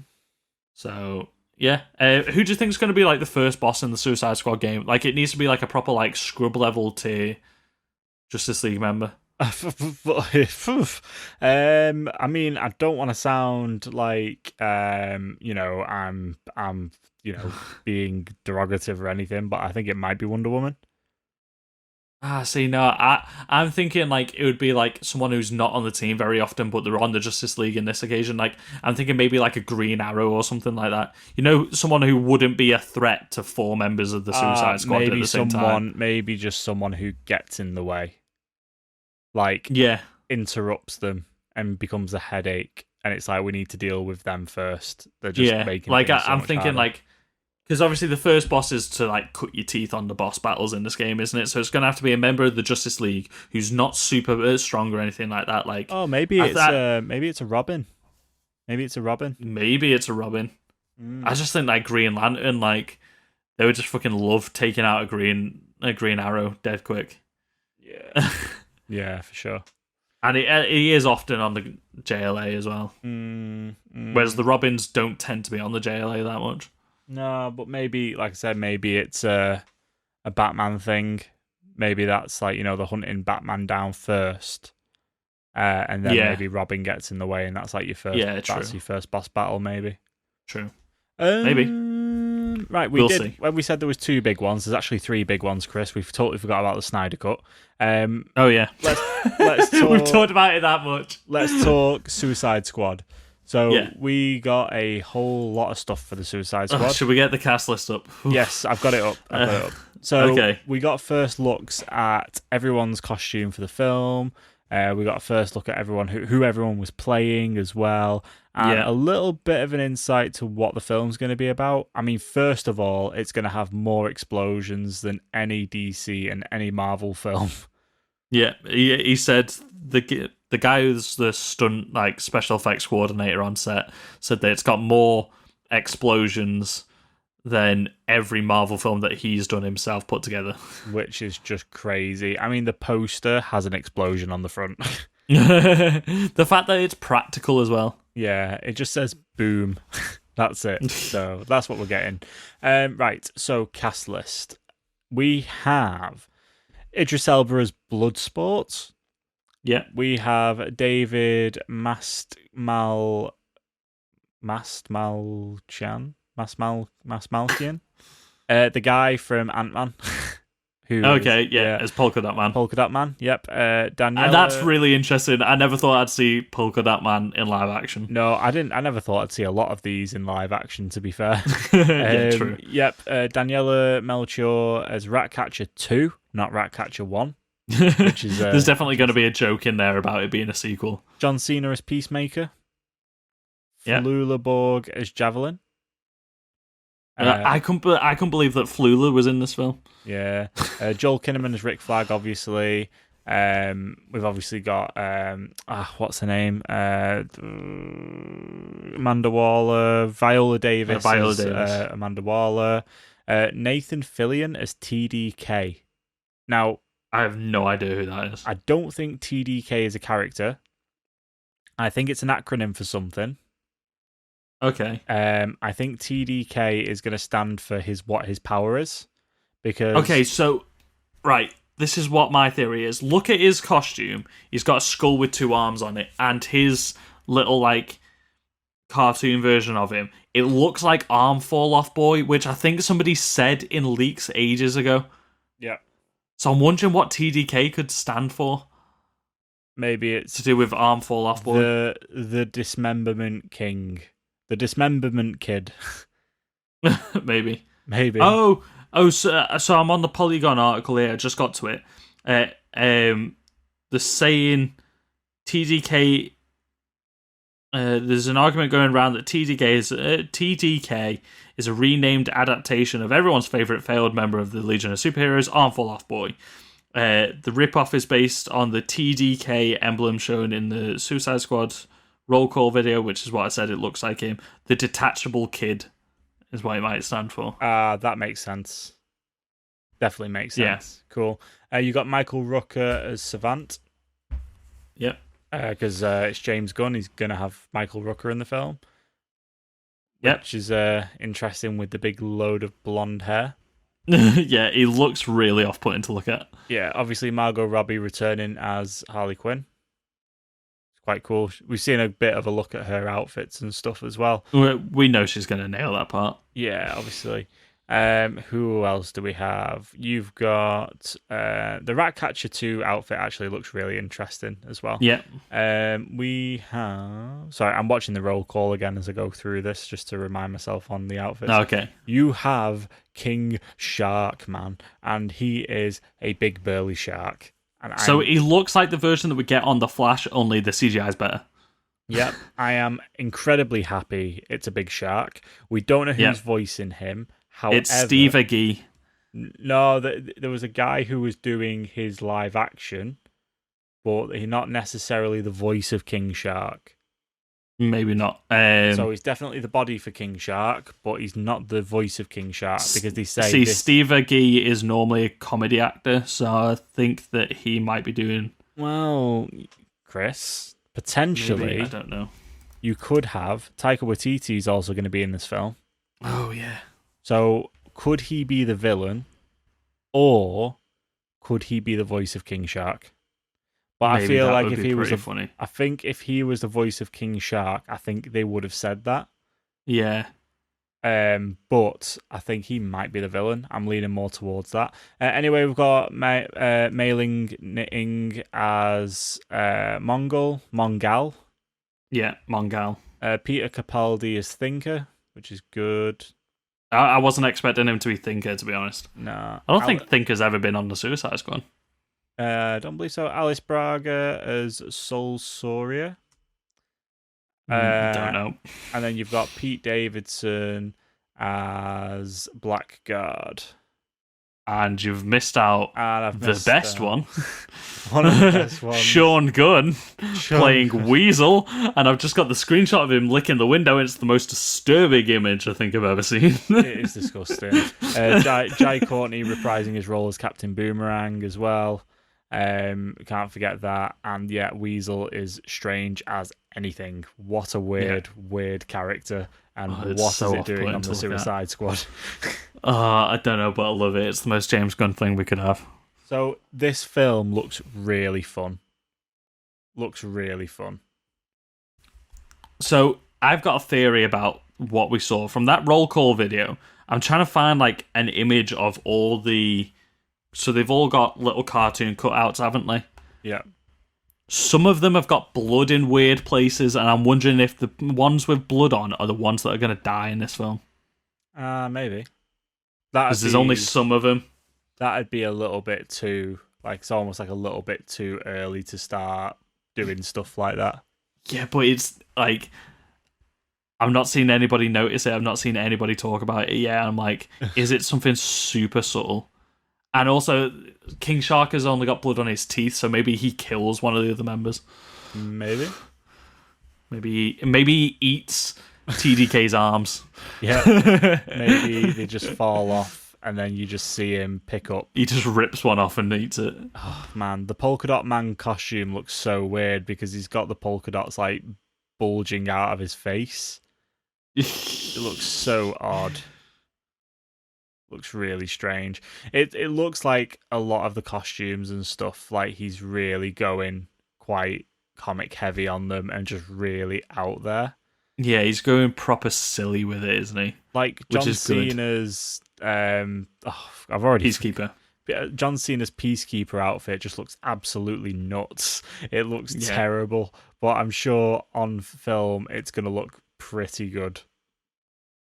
So yeah, who do you think is going to be like the first boss in the Suicide Squad game? Like, it needs to be like a proper like scrub level tier Justice League member. I mean, I don't want to sound like I'm being derogative or anything, but I think it might be Wonder Woman. See, no, I'm thinking like it would be like someone who's not on the team very often, but they're on the Justice League in this occasion. Like I'm thinking maybe like a Green Arrow or something like that. You know, someone who wouldn't be a threat to 4 members of the Suicide Squad at the same time. Maybe just someone who gets in the way, like interrupts them and becomes a headache. And it's like we need to deal with them first. They're just making like things so I'm much thinking harder. like. Because obviously the first boss is to like cut your teeth on the boss battles in this game, isn't it? So it's going to have to be a member of the Justice League who's not super strong or anything like that. Like, maybe it's a Robin. Maybe it's a Robin. Maybe it's a Robin. I just think like Green Lantern, like they would just fucking love taking out a Green Arrow dead quick. Yeah, yeah, for sure. And he is often on the JLA as well. Whereas the Robins don't tend to be on the JLA that much. No, but maybe, like I said, maybe it's a Batman thing. Maybe that's like, the hunting Batman down first, and then maybe Robin gets in the way, and that's like your first. That's your first boss battle, maybe. True. Maybe. Right, we'll see. When we said there was 2 big ones, there's actually 3 big ones, Chris. We've totally forgot about the Snyder Cut. Oh yeah. Let's talk, we've talked about it that much. Let's talk Suicide Squad. So we got a whole lot of stuff for the Suicide Squad. Should we get the cast list up? Yes, I've got it up. So we got first looks at everyone's costume for the film. We got a first look at everyone who everyone was playing as well, and a little bit of an insight to what the film's going to be about. I mean, first of all, it's going to have more explosions than any DC and any Marvel film. Yeah, he said the guy who's the stunt like special effects coordinator on set said that it's got more explosions than every Marvel film that he's done himself put together. Which is just crazy. I mean, the poster has an explosion on the front. The fact that it's practical as well. Yeah, it just says boom. That's it. So that's what we're getting. Right, so cast list. We have Idris Elba as Bloodsport. Yeah. We have David Mastmalchian. The guy from Ant-Man. As Polka Dot Man. Polka Dot Man, yep. Daniela... And that's really interesting. I never thought I'd see Polka Dot Man in live action. No, I didn't. I never thought I'd see a lot of these in live action, to be fair. True. Yep, Daniela Melchior as Ratcatcher 2, not Ratcatcher 1. Which is, there's definitely going to be a joke in there about it being a sequel. John Cena as Peacemaker. Yeah. Flula Borg as Javelin. I couldn't believe that Flula was in this film. Yeah. Joel Kinnaman as Rick Flag, obviously. We've obviously got what's her name? Amanda Waller, Viola Davis as Amanda Waller, Nathan Fillion as TDK. Now, I have no idea who that is. I don't think TDK is a character. I think it's an acronym for something. Okay. I think TDK is going to stand for what his power is. Because okay, so right, this is what my theory is. Look at his costume. He's got a skull with 2 arms on it, and his little like cartoon version of him. It looks like Arm Fall Off Boy, which I think somebody said in leaks ages ago. Yeah. So I'm wondering what TDK could stand for. Maybe it's to do with Arm Fall Off Boy. The Dismemberment King. The Dismemberment Kid. Maybe. Oh, so I'm on the Polygon article here. I just got to it. The saying TDK. There's an argument going around that TDK is a renamed adaptation of everyone's favorite failed member of the Legion of Superheroes, Arm Fall Off Boy. The ripoff is based on the TDK emblem shown in the Suicide Squad roll call video, which is what I said it looks like him. The Detachable Kid is what it might stand for. That makes sense. Definitely makes sense. Yeah. Cool. You got Michael Rooker as Savant. Yep. Because it's James Gunn. He's going to have Michael Rooker in the film. Yep. Which is interesting with the big load of blonde hair. Yeah, he looks really off-putting to look at. Yeah, obviously Margot Robbie returning as Harley Quinn. It's quite cool. We've seen a bit of a look at her outfits and stuff as well. We know she's going to nail that part. Yeah, obviously. Who else do we have? You've got the Ratcatcher 2 outfit actually looks really interesting as well. Yeah. We have... Sorry, I'm watching the roll call again as I go through this just to remind myself on the outfits. Okay. You have King Shark, man, and he is a big burly shark. And so he looks like the version that we get on The Flash, only the CGI is better. Yep, I am incredibly happy it's a big shark. We don't know who's voicing him. However, it's Steve Agee. No, there was a guy who was doing his live action, but he's not necessarily the voice of King Shark. Maybe not. So he's definitely the body for King Shark, but he's not the voice of King Shark because they say... See, Steve Agee is normally a comedy actor, so I think that he might be doing... Well, Chris, potentially... Maybe, I don't know. You could have... Taika Waititi is also going to be in this film. Oh, yeah. So, could he be the villain, or could he be the voice of King Shark? But Maybe I feel that like would if be he was, funny. I think if he was the voice of King Shark, I think they would have said that. Yeah. But I think he might be the villain. I'm leaning more towards that. Anyway, we've got Mailing Knitting as Mongal. Yeah, Mongal. Peter Capaldi as Thinker, which is good. I wasn't expecting him to be Thinker, to be honest. No. I don't think Thinker's ever been on the Suicide Squad. Don't believe so. Alice Braga as Sol Soria. Don't know. And then you've got Pete Davidson as Blackguard. And you've missed out the best one. One of the best ones. Sean Gunn playing Weasel. And I've just got the screenshot of him licking the window. It's the most disturbing image I think I've ever seen. It is disgusting. Jai Courtney reprising his role as Captain Boomerang as well. Can't forget that. And yeah, Weasel is strange as anything. What a weird character. And what is it doing on the Suicide Squad? I don't know, but I love it. It's the most James Gunn thing we could have. So this film looks really fun. So I've got a theory about what we saw from that roll call video. I'm trying to find like an image of all the... So they've all got little cartoon cutouts, haven't they? Yeah. Some of them have got blood in weird places, and I'm wondering if the ones with blood on are the ones that are going to die in this film. Maybe. Because there's only some of them. That'd be a little bit too... Like, it's almost like a little bit too early to start doing stuff like that. Yeah, but it's like... I'm not seeing anybody notice it. I've not seen anybody talk about it yet. I'm like, is it something super subtle? And also, King Shark has only got blood on his teeth, so maybe he kills one of the other members. Maybe he eats TDK's arms. Yeah. Maybe they just fall off, and then you just see him pick up. He just rips one off and eats it. Oh, man, the Polka Dot Man costume looks so weird because he's got the polka dots like bulging out of his face. It looks so odd. Looks really strange. It looks like a lot of the costumes and stuff, like he's really going quite comic heavy on them and just really out there. Yeah, he's going proper silly with it, isn't he? Like John Cena's I've already Peacekeeper. John Cena's Peacekeeper outfit just looks absolutely nuts. It looks terrible, but I'm sure on film it's going to look pretty good.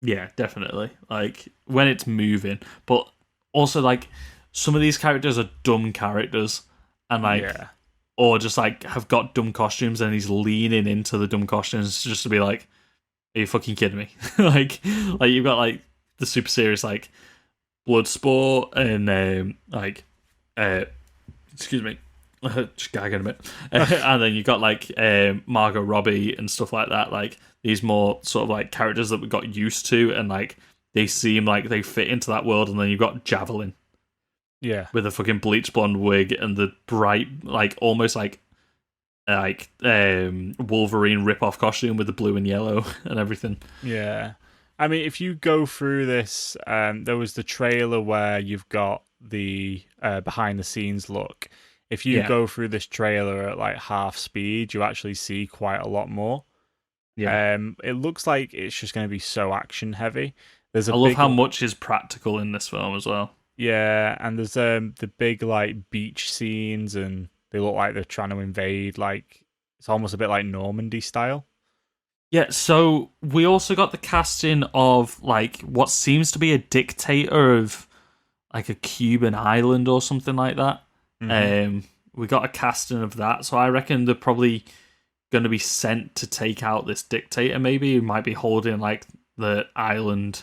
Yeah, definitely. Like, when it's moving. But also, like, some of these characters are dumb characters. And, like, or just, like, have got dumb costumes and he's leaning into the dumb costumes just to be like, are you fucking kidding me? like, you've got, like, the super serious, like, Bloodsport and, excuse me. Just gagging a bit. And then you've got, like, Margot Robbie and stuff like that. Like, these more sort of like characters that we got used to, and like they seem like they fit into that world. And then you've got Javelin, with a fucking bleach blonde wig and the bright, like almost like Wolverine rip-off costume with the blue and yellow and everything. Yeah, I mean, if you go through this, there was the trailer where you've got the behind the scenes look. If you go through this trailer at like half speed, you actually see quite a lot more. Yeah. It looks like it's just going to be so action heavy. I love how much is practical in this film as well. Yeah, and there's the big like beach scenes, and they look like they're trying to invade. Like it's almost a bit like Normandy style. Yeah, so we also got the casting of like what seems to be a dictator of like a Cuban island or something like that. Mm-hmm. We got a casting of that, so I reckon they're probably going to be sent to take out this dictator. Maybe who might be holding like the island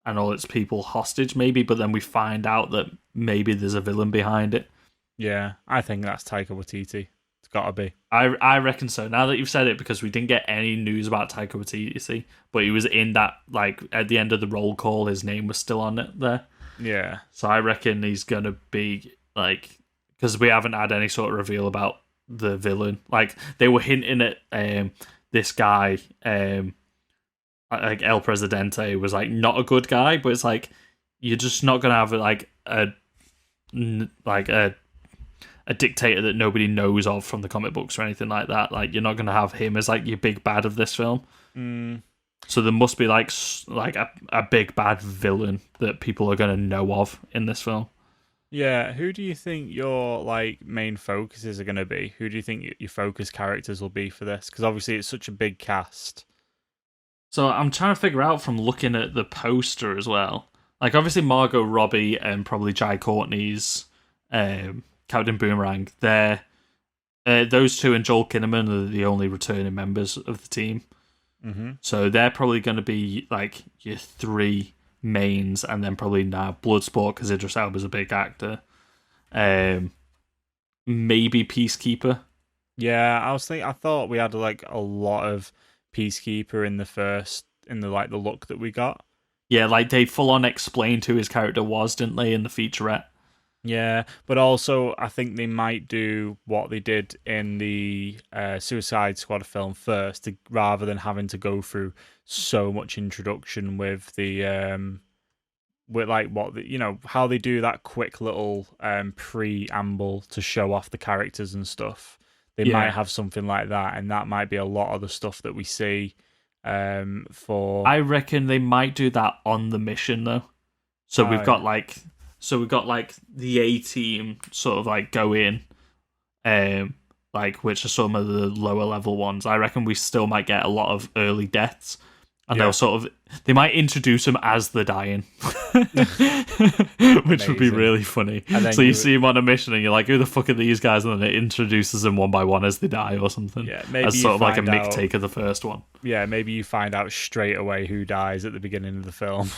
and all its people hostage. Maybe, but then we find out that maybe there's a villain behind it. Yeah, I think that's Taika Waititi. It's got to be. I reckon so. Now that you've said it, because we didn't get any news about Taika Waititi, but he was in that, like, at the end of the roll call, his name was still on it there. Yeah. So I reckon he's going to be, like, because we haven't had any sort of reveal about the villain. Like, they were hinting at this guy, like El Presidente was, like, not a good guy, but it's like, you're just not going to have, like, a dictator that nobody knows of from the comic books or anything like that. Like, you're not going to have him as like your big bad of this film. So there must be like a big bad villain that people are going to know of in this film. Yeah, who do you think your like main focuses are going to be? Who do you think your focus characters will be for this? Because obviously it's such a big cast. So I'm trying to figure out from looking at the poster as well. Like, obviously Margot Robbie and probably Jai Courtney's Captain Boomerang, those two and Joel Kinnaman are the only returning members of the team. Mm-hmm. So they're probably going to be like your three mains, and then probably now Bloodsport because Idris Elba's a big actor. Maybe Peacekeeper. Yeah, I thought we had like a lot of Peacekeeper in the look that we got. Yeah, like they full on explained who his character was, didn't they, in the featurette? Yeah, but also I think they might do what they did in the Suicide Squad film first, rather than having to go through so much introduction with the how they do that quick little preamble to show off the characters and stuff. They might have something like that, and that might be a lot of the stuff that we see. I reckon they might do that on the mission though. So we've got the A-team sort of like go in, like which are some of the lower level ones. I reckon we still might get a lot of early deaths, and they might introduce them as they're dying, which would be really funny. So you see them on a mission and you're like, who the fuck are these guys? And then it introduces them one by one as they die or something. Yeah, maybe as sort of like a mick take of the first one. Yeah, maybe you find out straight away who dies at the beginning of the film.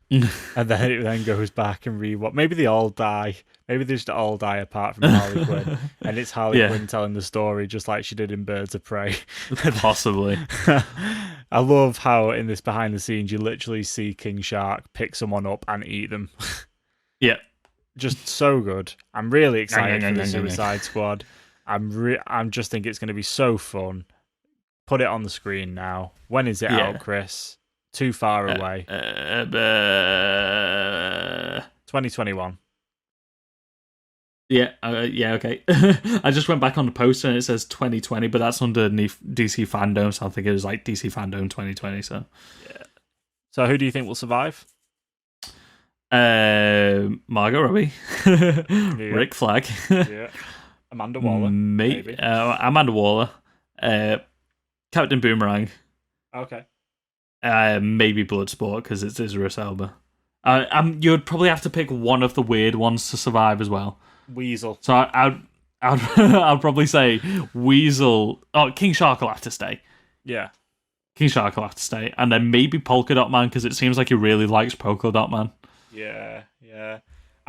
And then it then goes back and rewatch. Maybe they all die. Maybe they just all die apart from Harley Quinn, and it's Harley Quinn telling the story just like she did in Birds of Prey. Possibly. I love how in this behind the scenes you literally see King Shark pick someone up and eat them. Yeah, just so good. I'm really excited for the Suicide Squad. I'm just think it's going to be so fun. Put it on the screen now. When is it out, Chris? Too far away. 2021. Yeah, okay. I just went back on the poster and it says 2020, but that's underneath DC FanDome, so I think it was like DC FanDome 2020. So, yeah. So who do you think will survive? Margot Robbie, Rick Flag, Amanda Waller, maybe. Amanda Waller, Captain Boomerang. Okay. Maybe Bloodsport because it's Idris Elba. You'd probably have to pick one of the weird ones to survive as well. Weasel. So I'd probably say Weasel. Oh, King Shark will have to stay. Yeah. King Shark will have to stay, and then maybe Polka Dot Man because it seems like he really likes Polka Dot Man. Yeah.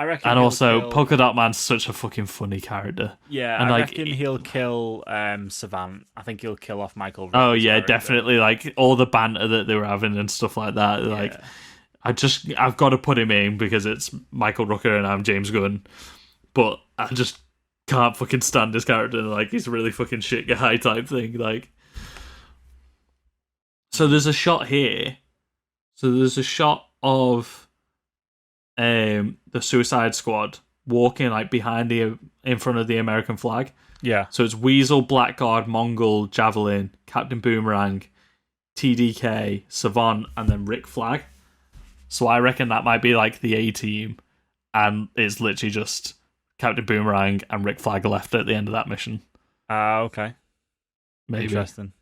I reckon. And also, Polka Dot Man's such a fucking funny character. Yeah, and I reckon he'll kill Savant. I think he'll kill off Michael. Oh yeah, definitely. Like all the banter that they were having and stuff like that. Like, I've got to put him in because it's Michael Rooker and I'm James Gunn. But I just can't fucking stand this character. Like, he's a really fucking shit guy type thing. Like, so there's a shot here. So there's a shot of the Suicide Squad walking like behind in front of the American flag. Yeah. So it's Weasel, Blackguard, Mongol, Javelin, Captain Boomerang, TDK, Savant, and then Rick Flag. So I reckon that might be like the A team, and it's literally just Captain Boomerang and Rick Flag left at the end of that mission. Okay. Maybe. Interesting.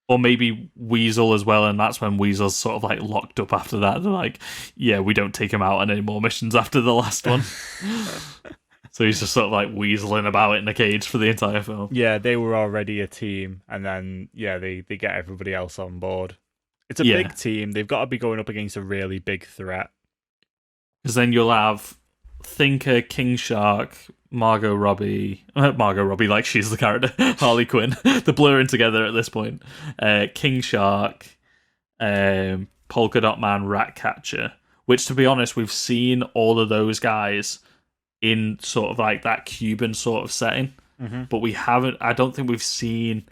Or maybe Weasel as well, and that's when Weasel's sort of like locked up after that. They're like, yeah, we don't take him out on any more missions after the last one. So he's just sort of like weaseling about in a cage for the entire film. Yeah, they were already a team, and then they get everybody else on board. It's a big team. They've got to be going up against a really big threat. Because then you'll have Thinker, King Shark, Margot Robbie, like she's the character, Harley Quinn. They're blurring together at this point. King Shark, Polka Dot Man, Ratcatcher, which, to be honest, we've seen all of those guys in sort of like that Cuban sort of setting, but we haven't. I don't think we've seen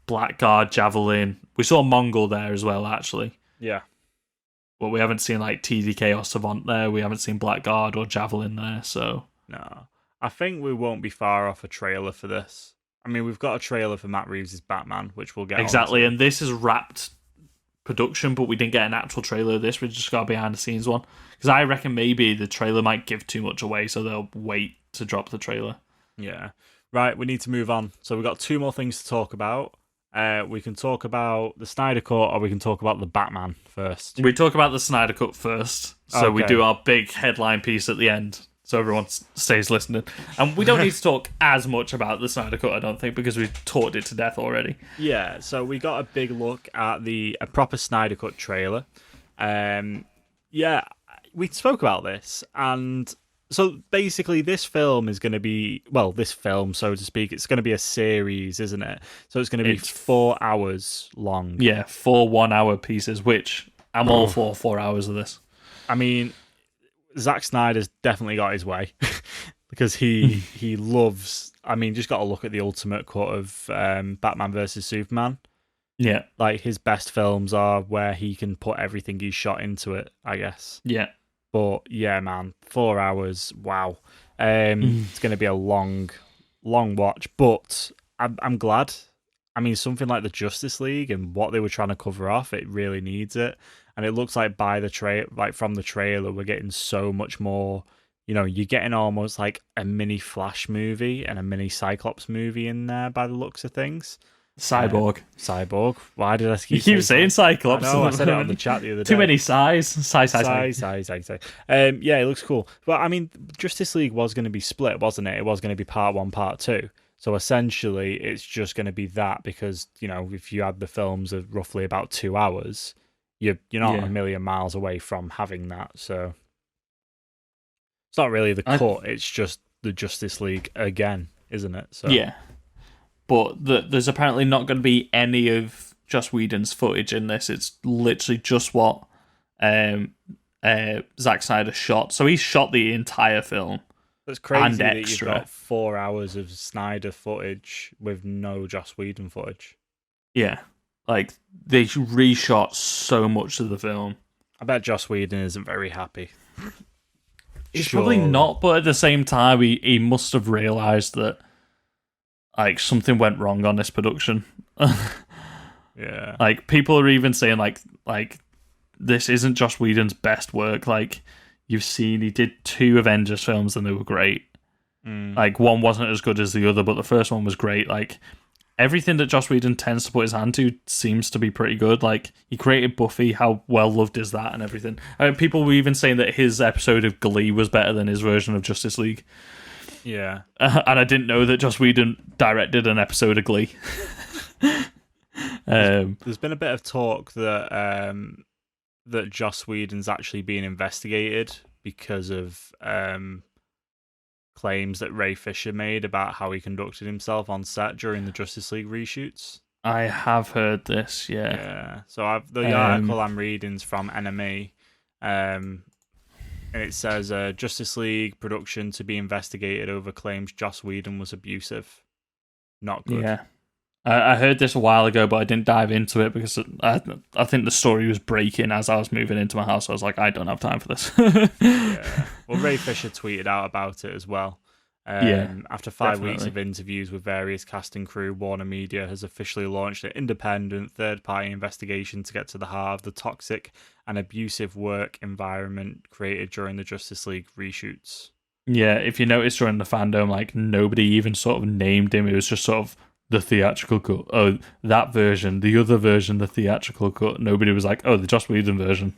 Blackguard, Javelin. We saw Mongol there as well, actually. Yeah. But we haven't seen like TDK or Savant there. We haven't seen Blackguard or Javelin there, so no. I think we won't be far off a trailer for this. I mean, we've got a trailer for Matt Reeves' Batman, which we'll get exactly, onto. And this is wrapped production, but we didn't get an actual trailer of this. We just got a behind-the-scenes one. Because I reckon maybe the trailer might give too much away, so they'll wait to drop the trailer. Yeah. Right, we need to move on. So we've got two more things to talk about. We can talk about the Snyder Cut, or we can talk about the Batman first. We talk about the Snyder Cut first, so we do our big headline piece at the end, so everyone stays listening. And we don't need to talk as much about the Snyder Cut, I don't think, because we've talked it to death already. Yeah, so we got a big look at a proper Snyder Cut trailer. We spoke about this, and so basically this film is going to be, well, this film, so to speak, it's going to be a series, isn't it? So it's going to be 4 hours long. Yeah, 4 1-hour pieces, which I'm all for 4 hours of this. I mean, Zack Snyder's definitely got his way because he loves, I mean, just got to look at the ultimate cut of Batman versus Superman. Yeah. Like, his best films are where he can put everything he's shot into it, I guess. Yeah. But yeah, man, 4 hours, wow. It's going to be a long watch, but I'm glad. I mean, something like the Justice League and what they were trying to cover off, it really needs it. And it looks like from the trailer, we're getting so much more. You know, you're getting almost like a mini Flash movie and a mini Cyclops movie in there by the looks of things. Cyborg. Why did I keep saying Cyclops? No, I said it on the chat the other day. Too many size. Size. Yeah, it looks cool. But I mean, Justice League was going to be split, wasn't it? It was going to be part 1, part 2. So essentially, it's just going to be that because, you know, if you had the films of roughly about 2 hours, you're not a million miles away from having that. So it's not really the cut. It's just the Justice League again, isn't it? So yeah. But there's apparently not going to be any of Joss Whedon's footage in this. It's literally just what Zack Snyder shot. So he shot the entire film. That's crazy and that extra. You've got 4 hours of Snyder footage with no Joss Whedon footage. Yeah. Like, they reshot so much of the film. I bet Joss Whedon isn't very happy. He's probably not, but at the same time, he must have realised that like something went wrong on this production. Yeah. Like, people are even saying like this isn't Joss Whedon's best work. Like, you've seen he did 2 Avengers films and they were great. Like, one wasn't as good as the other, but the first one was great. Like, everything that Joss Whedon tends to put his hand to seems to be pretty good. Like, he created Buffy, how well loved is that and everything. People were even saying that his episode of Glee was better than his version of Justice League. Yeah. And I didn't know that Joss Whedon directed an episode of Glee. There's been a bit of talk that that Joss Whedon's actually being investigated because of claims that Ray Fisher made about how he conducted himself on set during the Justice League reshoots. I have heard this, yeah. Yeah. So the article I'm reading is from NME, and it says Justice League production to be investigated over claims Joss Whedon was abusive. Not good. Yeah. I heard this a while ago, but I didn't dive into it because I think the story was breaking as I was moving into my house. I was like, I don't have time for this. Yeah. Well, Ray Fisher tweeted out about it as well. After 5 weeks of interviews with various cast and crew, Warner Media has officially launched an independent third-party investigation to get to the heart of the toxic and abusive work environment created during the Justice League reshoots. Yeah, if you notice during the FanDome, like, nobody even sort of named him. It was just sort of the theatrical cut. Oh, that version, the other version, the theatrical cut. Nobody was like, oh, the Joss Whedon version.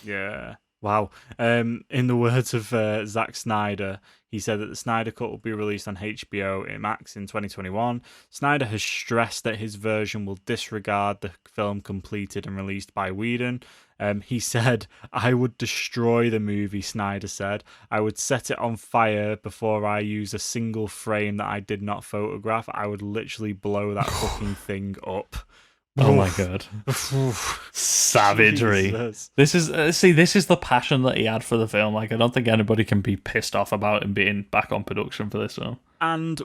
Yeah. Wow. In the words of Zack Snyder, he said that the Snyder Cut will be released on HBO Max in 2021. Snyder has stressed that his version will disregard the film completed and released by Whedon. He said, I would destroy the movie, Snyder said. I would set it on fire before I use a single frame that I did not photograph. I would literally blow that fucking thing up. Oh my god. Savagery. Jesus. This is the passion that he had for the film. Like, I don't think anybody can be pissed off about him being back on production for this film. And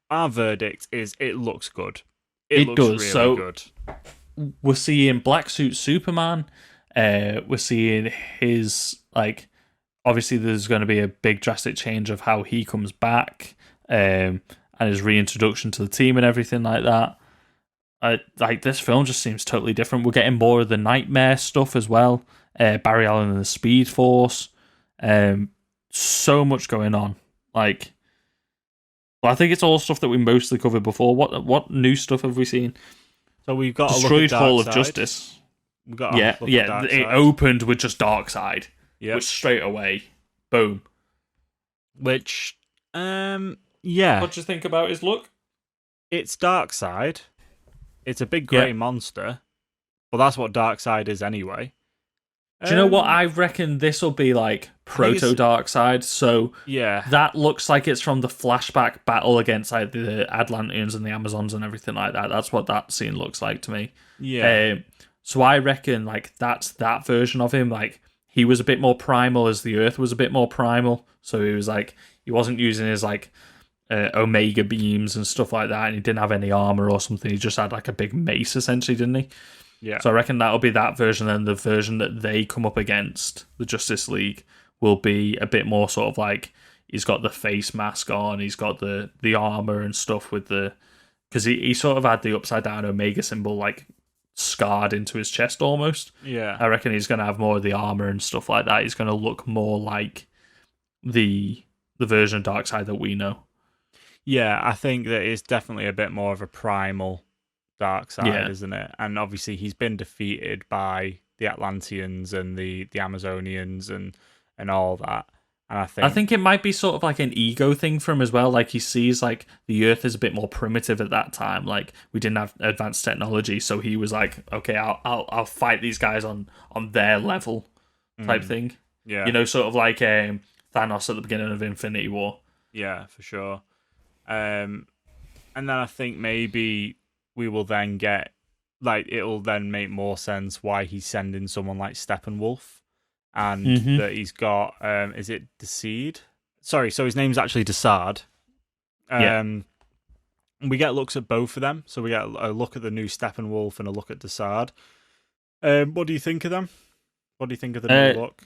our verdict is it looks good. It looks does. Really good. We're seeing Black Suit Superman. We're seeing his, like, obviously there's going to be a big drastic change of how he comes back, and his reintroduction to the team and everything like that. Like, this film just seems totally different. We're getting more of the Nightmare stuff as well. Barry Allen and the Speed Force. So much going on. Like, well, I think it's all stuff that we mostly covered before. What new stuff have we seen? So we've got Destroyed Hall of Justice. We've got it opened with just Darkseid. Yeah. Which straight away, boom. Which, yeah. What do you think about his look? It's Darkseid. It's a big grey monster. Well, that's what Darkseid is anyway. Do you know what? I reckon this will be like proto-Darkseid. So that looks like it's from the flashback battle against like the Atlanteans and the Amazons and everything like that. That's what that scene looks like to me. Yeah. So I reckon like that's that version of him. Like, he was a bit more primal as the Earth was a bit more primal. So he was like, he wasn't using his like Omega beams and stuff like that, and he didn't have any armor or something. He just had like a big mace essentially, didn't he? Yeah. So I reckon that'll be that version, and the version that they come up against, the Justice League, will be a bit more sort of like, he's got the face mask on, he's got the armor and stuff with the, because he sort of had the upside down Omega symbol like scarred into his chest almost. Yeah. I reckon he's going to have more of the armor and stuff like that. He's going to look more like the version of Darkseid that we know. Yeah, I think that it's definitely a bit more of a primal Darkseid, isn't it? And obviously he's been defeated by the Atlanteans and the Amazonians and all that. And I think it might be sort of like an ego thing for him as well. Like, he sees like the Earth is a bit more primitive at that time. Like, we didn't have advanced technology, so he was like, okay, I'll fight these guys on their level type thing. Yeah, you know, sort of like Thanos at the beginning of Infinity War. Yeah, for sure. And then I think maybe we will then get, like, it'll then make more sense why he's sending someone like Steppenwolf, and that he's got, is it Deseed? Sorry, so his name's actually Desard. We get looks at both of them, so we get a look at the new Steppenwolf and a look at Desard. What do you think of them? What do you think of the new look?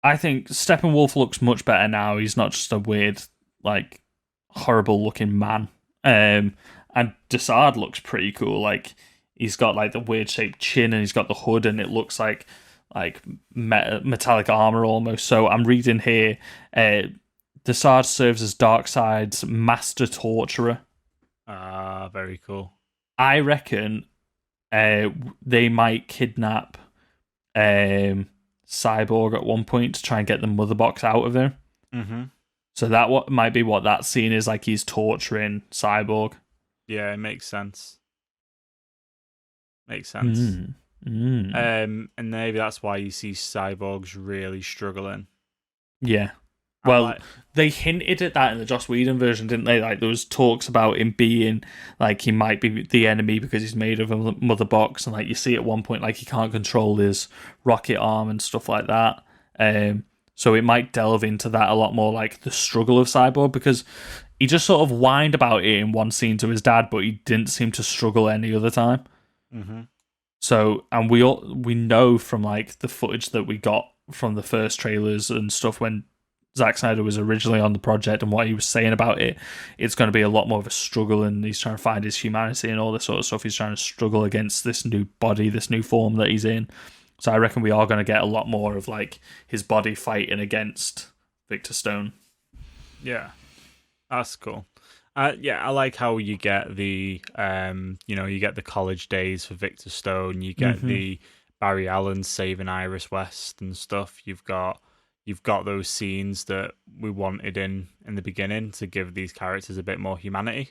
I think Steppenwolf looks much better now. He's not just a weird, like, horrible looking man. And Desard looks pretty cool. Like, he's got like the weird shaped chin, and he's got the hood, and it looks like metallic armor almost. So I'm reading here, Desard serves as Darkseid's master torturer. Ah, very cool. I reckon they might kidnap Cyborg at one point to try and get the mother box out of him. Mm-hmm. So that might be what that scene is, like he's torturing Cyborg. Yeah, it makes sense. And maybe that's why you see Cyborg's really struggling. Yeah. Well, they hinted at that in the Joss Whedon version, didn't they? Like, there was talks about him being, like, he might be the enemy because he's made of a mother box, and, like, you see at one point, like, he can't control his rocket arm and stuff like that. So it might delve into that a lot more, like, the struggle of Cyborg, because he just sort of whined about it in one scene to his dad, but he didn't seem to struggle any other time. Mm-hmm. So, and we know from, like, the footage that we got from the first trailers and stuff when Zack Snyder was originally on the project and what he was saying about it, it's going to be a lot more of a struggle, and he's trying to find his humanity and all this sort of stuff. He's trying to struggle against this new body, this new form that he's in. So I reckon we are going to get a lot more of like his body fighting against Victor Stone. Yeah, that's cool. I like how you get the you get the college days for Victor Stone. You get the Barry Allen saving Iris West and stuff. You've got those scenes that we wanted in the beginning to give these characters a bit more humanity.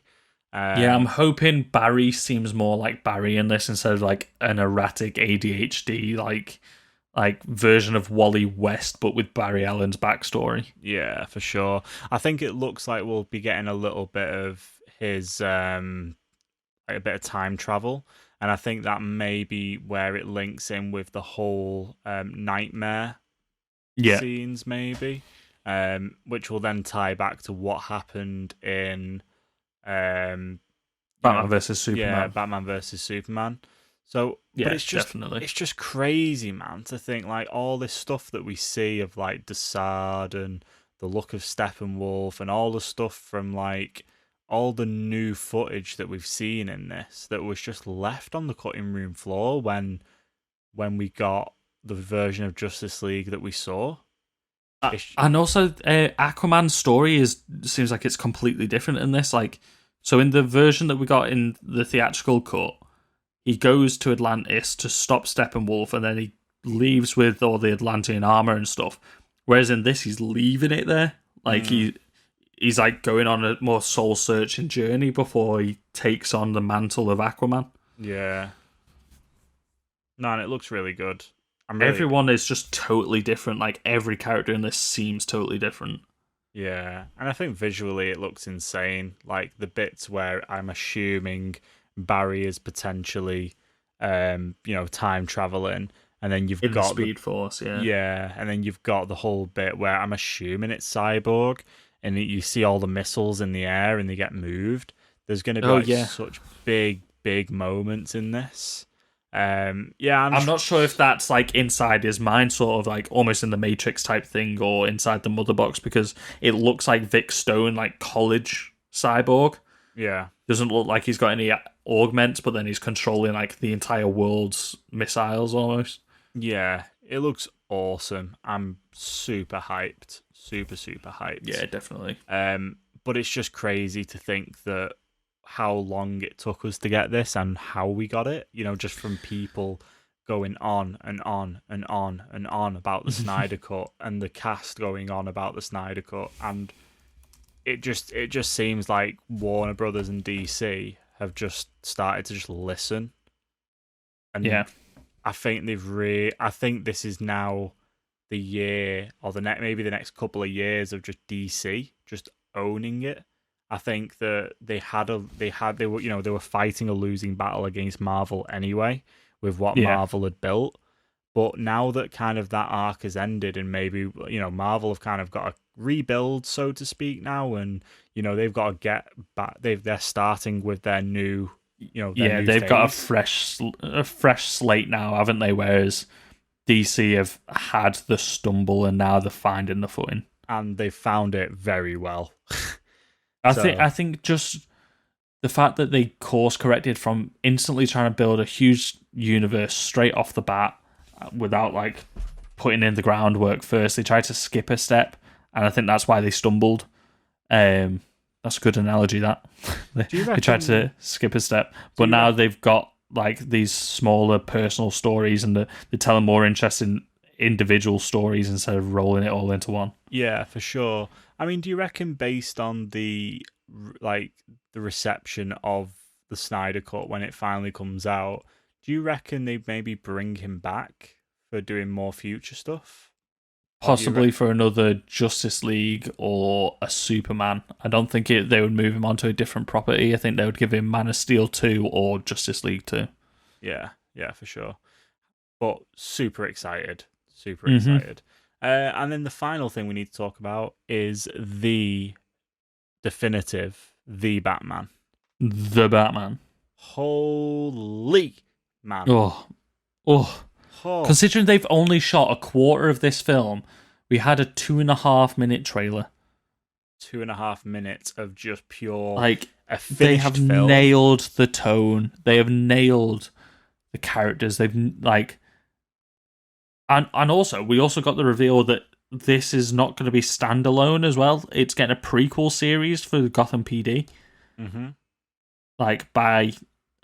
I'm hoping Barry seems more like Barry in this instead of like an erratic ADHD like version of Wally West, but with Barry Allen's backstory. Yeah, for sure. I think it looks like we'll be getting a little bit of his a bit of time travel, and I think that may be where it links in with the whole nightmare scenes, maybe, which will then tie back to what happened in Batman versus Superman. Yeah, Batman versus Superman. So, but it's just definitely. It's just crazy, man, to think like all this stuff that we see of like Desaad and the look of Steppenwolf and all the stuff from like all the new footage that we've seen in this that was just left on the cutting room floor when we got the version of Justice League that we saw. And also, Aquaman's story seems like it's completely different in this. Like, so in the version that we got in the theatrical cut, he goes to Atlantis to stop Steppenwolf, and then he leaves with all the Atlantean armor and stuff. Whereas in this, he's leaving it there. Like he's like going on a more soul-searching journey before he takes on the mantle of Aquaman. Yeah. No, and it looks really good. Everyone is just totally different. Like, every character in this seems totally different. Yeah, and I think visually it looks insane. Like, the bits where I'm assuming Barry is potentially, time traveling, and then you've got the Speed Force, yeah, and then you've got the whole bit where I'm assuming it's Cyborg, and you see all the missiles in the air and they get moved. There's going to be such big moments in this. I'm not sure if that's like inside his mind, sort of like almost in the Matrix type thing, or inside the mother box, because it looks like Vic Stone, like college Cyborg. Yeah, doesn't look like he's got any augments, but then he's controlling like the entire world's missiles almost. Yeah, it looks awesome. I'm super hyped, super hyped. Yeah, definitely. But it's just crazy to think that how long it took us to get this and how we got it. Just from people going on and on and on and on about the Snyder Cut, and the cast going on about the Snyder Cut, and it just seems like Warner Brothers and DC have just started to just listen. And I think I think this is now the year, or maybe the next couple of years, of just DC just owning it. I think that they were fighting a losing battle against Marvel anyway with what Marvel had built. But now that kind of that arc has ended, and maybe Marvel have kind of got a rebuild, so to speak, now, and they've got to get back. They're starting with their new, they've got a fresh slate now, haven't they? Whereas DC have had the stumble, and now they're finding the footing, and they found it very well. I think just the fact that they course corrected from instantly trying to build a huge universe straight off the bat without like putting in the groundwork first. They tried to skip a step, and I think that's why they stumbled. That's a good analogy, that. They tried to skip a step, but now they've got like these smaller personal stories, and they're telling more interesting individual stories instead of rolling it all into one. Yeah, for sure. I mean, do you reckon, based on the reception of the Snyder Cut when it finally comes out, do you reckon they maybe bring him back for doing more future stuff? Possibly for another Justice League or a Superman. I don't think they would move him onto a different property. I think they would give him Man of Steel 2 or Justice League 2. Yeah, for sure. But super excited. Super excited. And then the final thing we need to talk about is the definitive The Batman. The Batman. Holy man. Oh. Considering they've only shot a quarter of this film, We had a 2.5-minute trailer. 2.5 minutes of just pure like a finished they have film. nailed the tone. They have nailed the characters. They've like, and also we also got the reveal that this is not going to be standalone as well. It's getting a prequel series for Gotham PD, like by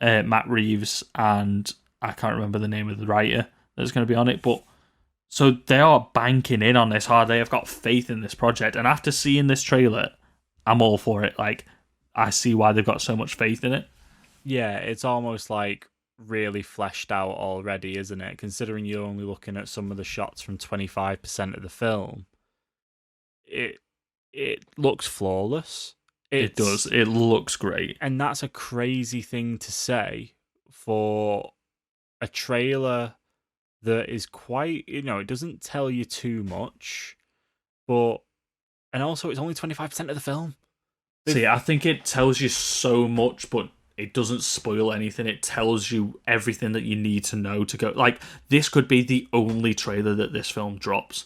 Matt Reeves, and I can't remember the name of the writer that's going to be on it, but. So they are banking in on this hard. They have got faith in this project. And after seeing this trailer, I'm all for it. Like, I see why they've got so much faith in it. Yeah, it's almost like really fleshed out already, isn't it? Considering you're only looking at some of the shots from 25% of the film. It looks flawless. It does. It looks great. And that's a crazy thing to say for a trailer that is quite, it doesn't tell you too much, and also it's only 25% of the film. See, I think it tells you so much, but it doesn't spoil anything. It tells you everything that you need to know to go. Like, this could be the only trailer that this film drops,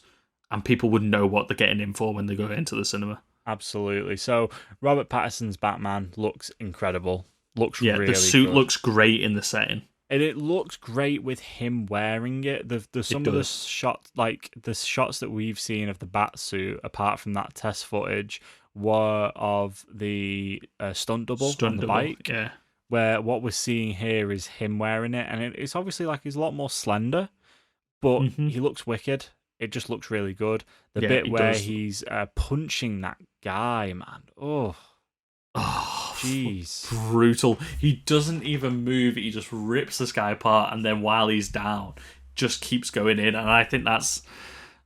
and people would know what they're getting in for when they go into the cinema. Absolutely. So, Robert Pattinson's Batman looks incredible. Looks really good. The suit looks great in the setting. And it looks great with him wearing it. Some of the shots, like the shots that we've seen of the Batsuit, apart from that test footage, were of the stunt double on the bike. Yeah. Where what we're seeing here is him wearing it, and it's obviously like he's a lot more slender, but he looks wicked. It just looks really good. The bit where he's punching that guy, man. Oh, jeez. Brutal. He doesn't even move. He just rips this guy apart, and then while he's down, just keeps going in. And I think that's...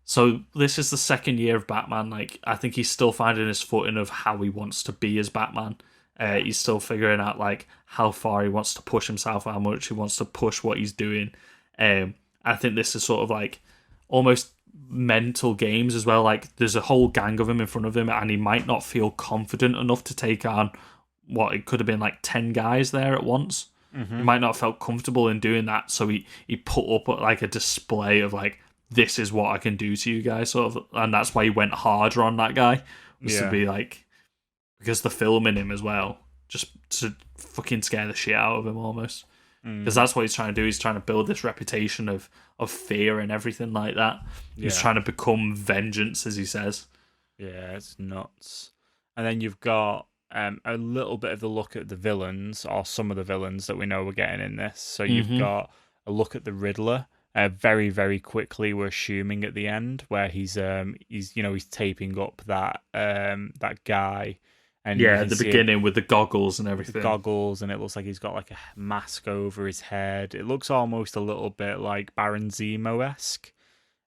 So this is the second year of Batman. Like, I think he's still finding his footing of how he wants to be as Batman. He's still figuring out, like, how far he wants to push himself, how much he wants to push what he's doing. I think this is sort of, like, almost mental games as well. Like, there's a whole gang of them in front of him, and he might not feel confident enough to take on what it could have been like 10 guys there at once. He might not have felt comfortable in doing that, so he put up like a display of like, this is what I can do to you guys, sort of, and that's why he went harder on that guy, was to be like, because the film in him as well, just to fucking scare the shit out of him almost. Because that's what he's trying to do. He's trying to build this reputation of fear and everything like that. He's trying to become vengeance, as he says. Yeah, it's nuts. And then you've got a little bit of the look at the villains, or some of the villains that we know we're getting in this. So you've got a look at the Riddler. Very, very quickly, we're assuming at the end, where he's taping up that guy. And at the beginning with the goggles and everything. The goggles, and it looks like he's got like a mask over his head. It looks almost a little bit like Baron Zemo-esque.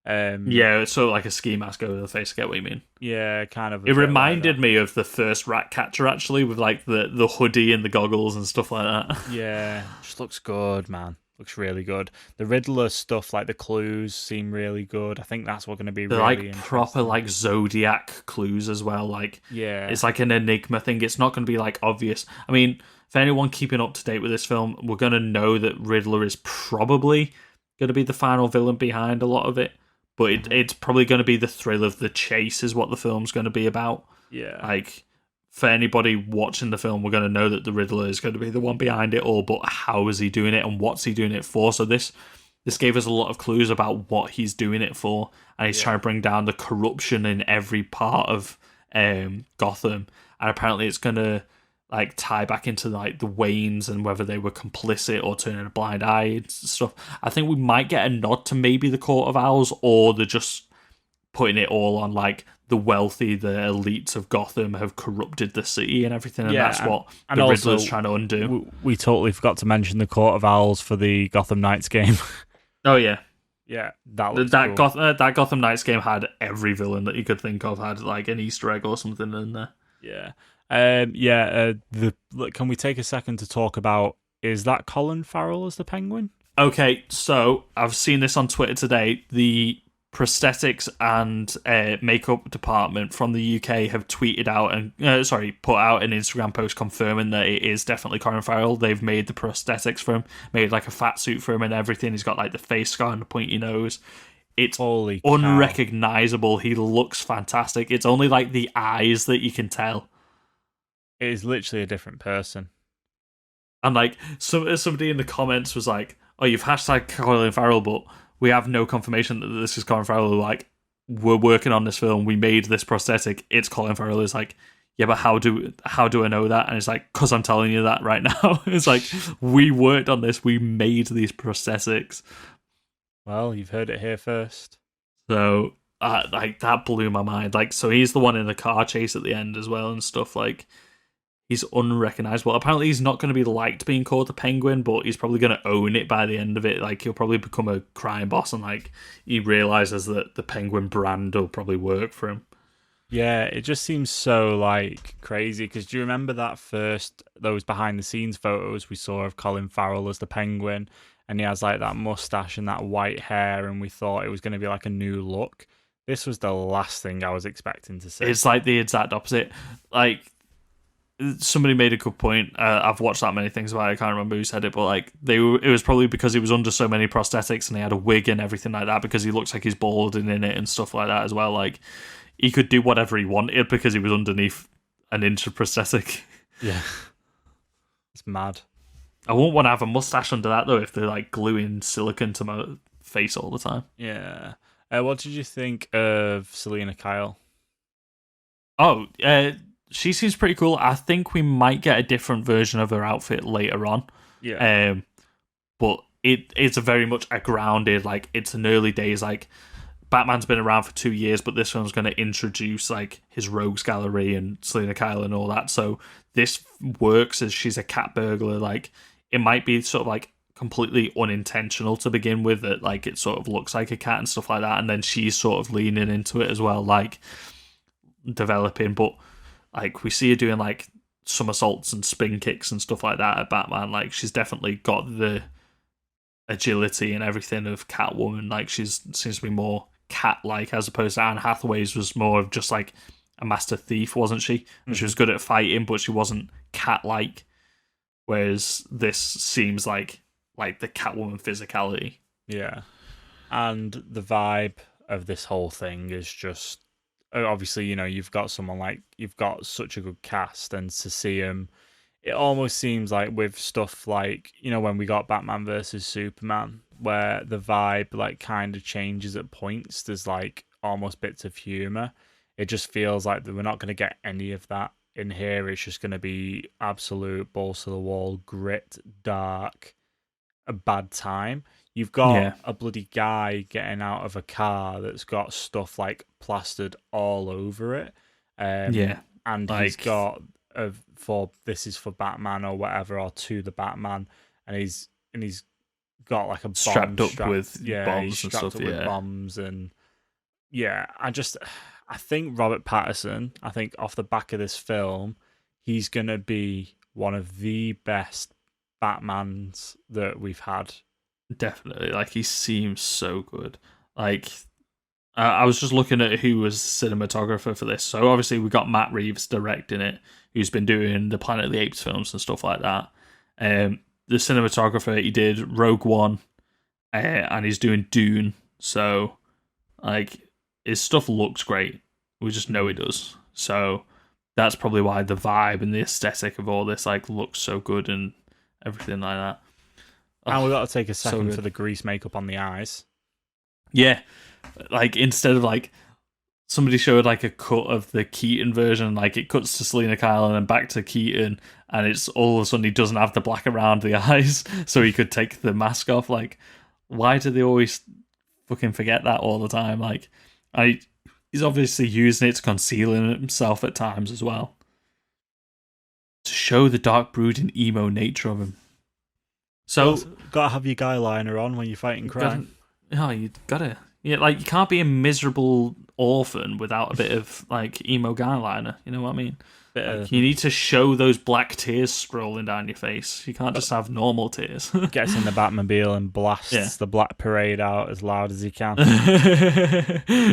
It's sort of like a ski mask over the face. I get what you mean. Yeah, kind of. It reminded me of the first Ratcatcher, actually, with like the hoodie and the goggles and stuff like that. Yeah, just looks good, man. Looks really good. The Riddler stuff, like the clues, seem really good. I think that's what's going to be They're really like proper like Zodiac clues as well. Like, yeah, it's like an enigma thing. It's not going to be like obvious. I mean, for anyone keeping up to date with this film, we're going to know that Riddler is probably going to be the final villain behind a lot of it. But it's probably going to be the thrill of the chase is what the film's going to be about. Yeah. Like, for anybody watching the film, we're going to know that the Riddler is going to be the one behind it all, but how is he doing it and what's he doing it for? So this gave us a lot of clues about what he's doing it for, and he's trying to bring down the corruption in every part of Gotham, and apparently it's going to like tie back into like the Waynes and whether they were complicit or turning a blind eye and stuff. I think we might get a nod to maybe the Court of Owls, or they're just putting it all on like the wealthy, the elites of Gotham have corrupted the city and everything, and that's what the Riddler's trying to undo. We totally forgot to mention the Court of Owls for the Gotham Knights game. Oh yeah. Yeah, that cool. That Gotham Knights game had every villain that you could think of, had like an Easter egg or something in there. Yeah. Can we take a second to talk about, is that Colin Farrell as the Penguin? Okay, so I've seen this on Twitter today. The prosthetics and makeup department from the UK have tweeted out and put out an Instagram post confirming that it is definitely Colin Farrell. They've made the prosthetics for him, made like a fat suit for him and everything. He's got like the face scar and the pointy nose. it's Holy cow. unrecognizable. He looks fantastic. It's only like the eyes that you can tell. It is literally a different person. And like somebody in the comments was like, "Oh, you've hashtag Colin Farrell, but we have no confirmation that this is Colin Farrell." Like, we're working on this film. We made this prosthetic. It's Colin Farrell. It's like, yeah, but how do I know that? And it's like, because I'm telling you that right now. It's like, we worked on this. We made these prosthetics. Well, you've heard it here first. So, like, that blew my mind. Like, so he's the one in the car chase at the end as well and stuff. Like, he's unrecognizable. Apparently, he's not going to be liked being called the Penguin, but he's probably going to own it by the end of it. Like, he'll probably become a crime boss, and like, he realizes that the Penguin brand will probably work for him. Yeah, it just seems so like crazy, because do you remember those behind the scenes photos we saw of Colin Farrell as the Penguin, and he has like that mustache and that white hair, and we thought it was going to be like a new look. This was the last thing I was expecting to see. It's like the exact opposite. Like, somebody made a good point. I've watched that many things about it. I can't remember who said it, but like it was probably because he was under so many prosthetics and he had a wig and everything like that, because he looks like he's bald and in it and stuff like that as well. Like, he could do whatever he wanted because he was underneath an inch of prosthetic. Yeah. It's mad. I wouldn't want to have a mustache under that, though, if they're like gluing silicone to my face all the time. Yeah. What did you think of Selena Kyle? Oh, she seems pretty cool. I think we might get a different version of her outfit later on. Yeah. But it's a very much a grounded, like, it's an early days, like, Batman's been around for 2 years, but this film's going to introduce like his rogues gallery and Selena Kyle and all that. So this works as she's a cat burglar. Like, it might be sort of like completely unintentional to begin with, that like it sort of looks like a cat and stuff like that, and then she's sort of leaning into it as well, like developing. But like, we see her doing like somersaults and spin kicks and stuff like that at Batman. Like, she's definitely got the agility and everything of Catwoman. Like, seems to be more cat-like, as opposed to Anne Hathaway's was more of just like a master thief, wasn't she? Mm-hmm. She was good at fighting, but she wasn't cat-like. Whereas this seems like the Catwoman physicality. Yeah. And the vibe of this whole thing is just, obviously, you know, you've got such a good cast, and to see him, it almost seems like with stuff like, you know, when we got Batman versus Superman, where the vibe like kind of changes at points. There's like almost bits of humor. It just feels like that we're not going to get any of that in here. It's just going to be absolute balls to the wall, grit, dark, a bad time. You've got a bloody guy getting out of a car that's got stuff like plastered all over it. And like, he's got this is for Batman or whatever, or to the Batman, and he's got like a bomb strapped up with bombs and stuff. With bombs, and I think Robert Pattinson, off the back of this film, he's gonna be one of the best Batmans that we've had. Definitely, like, he seems so good. Like, I was just looking at who was cinematographer for this. So obviously we got Matt Reeves directing it, who's been doing the Planet of the Apes films and stuff like that. The cinematographer, he did Rogue One, and he's doing Dune. So, like, his stuff looks great. We just know it does. So that's probably why the vibe and the aesthetic of all this like looks so good and everything like that. And we've got to take a second for the grease makeup on the eyes. Yeah, like, instead of like, somebody showed like a cut of the Keaton version, like it cuts to Selena Kyle and then back to Keaton, and it's all of a sudden he doesn't have the black around the eyes, so he could take the mask off. Like, why do they always fucking forget that all the time? Like, he's obviously using it to conceal himself at times as well, to show the dark, brooding, emo nature of him. So, gotta have your guy liner on when you're fighting crime. You gotta. Yeah, like, you can't be a miserable orphan without a bit of like emo guy liner. You know what I mean? Like, you need to show those black tears scrolling down your face. You can't just have normal tears. Gets in the Batmobile and blasts the Black Parade out as loud as he can.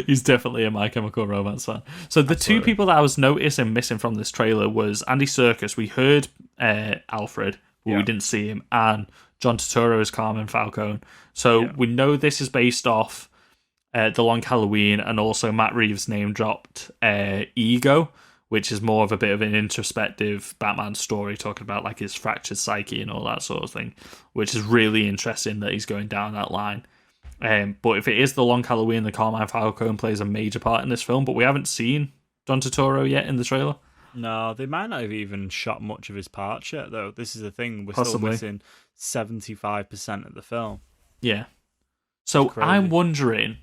He's definitely a My Chemical Romance fan. So the two people that I was noticing missing from this trailer was Andy Serkis. We heard Alfred, but we didn't see him, and John Turturro as Carmen Falcone. So we know this is based off The Long Halloween, and also Matt Reeves name dropped Ego, which is more of a bit of an introspective Batman story, talking about like his fractured psyche and all that sort of thing, which is really interesting that he's going down that line. But if it is The Long Halloween, the Carmine Falcone plays a major part in this film, but we haven't seen John Turturro yet in the trailer. No, they might not have even shot much of his parts yet, though. This is the thing, we're Possibly. still missing 75% of the film. Yeah. So I'm wondering,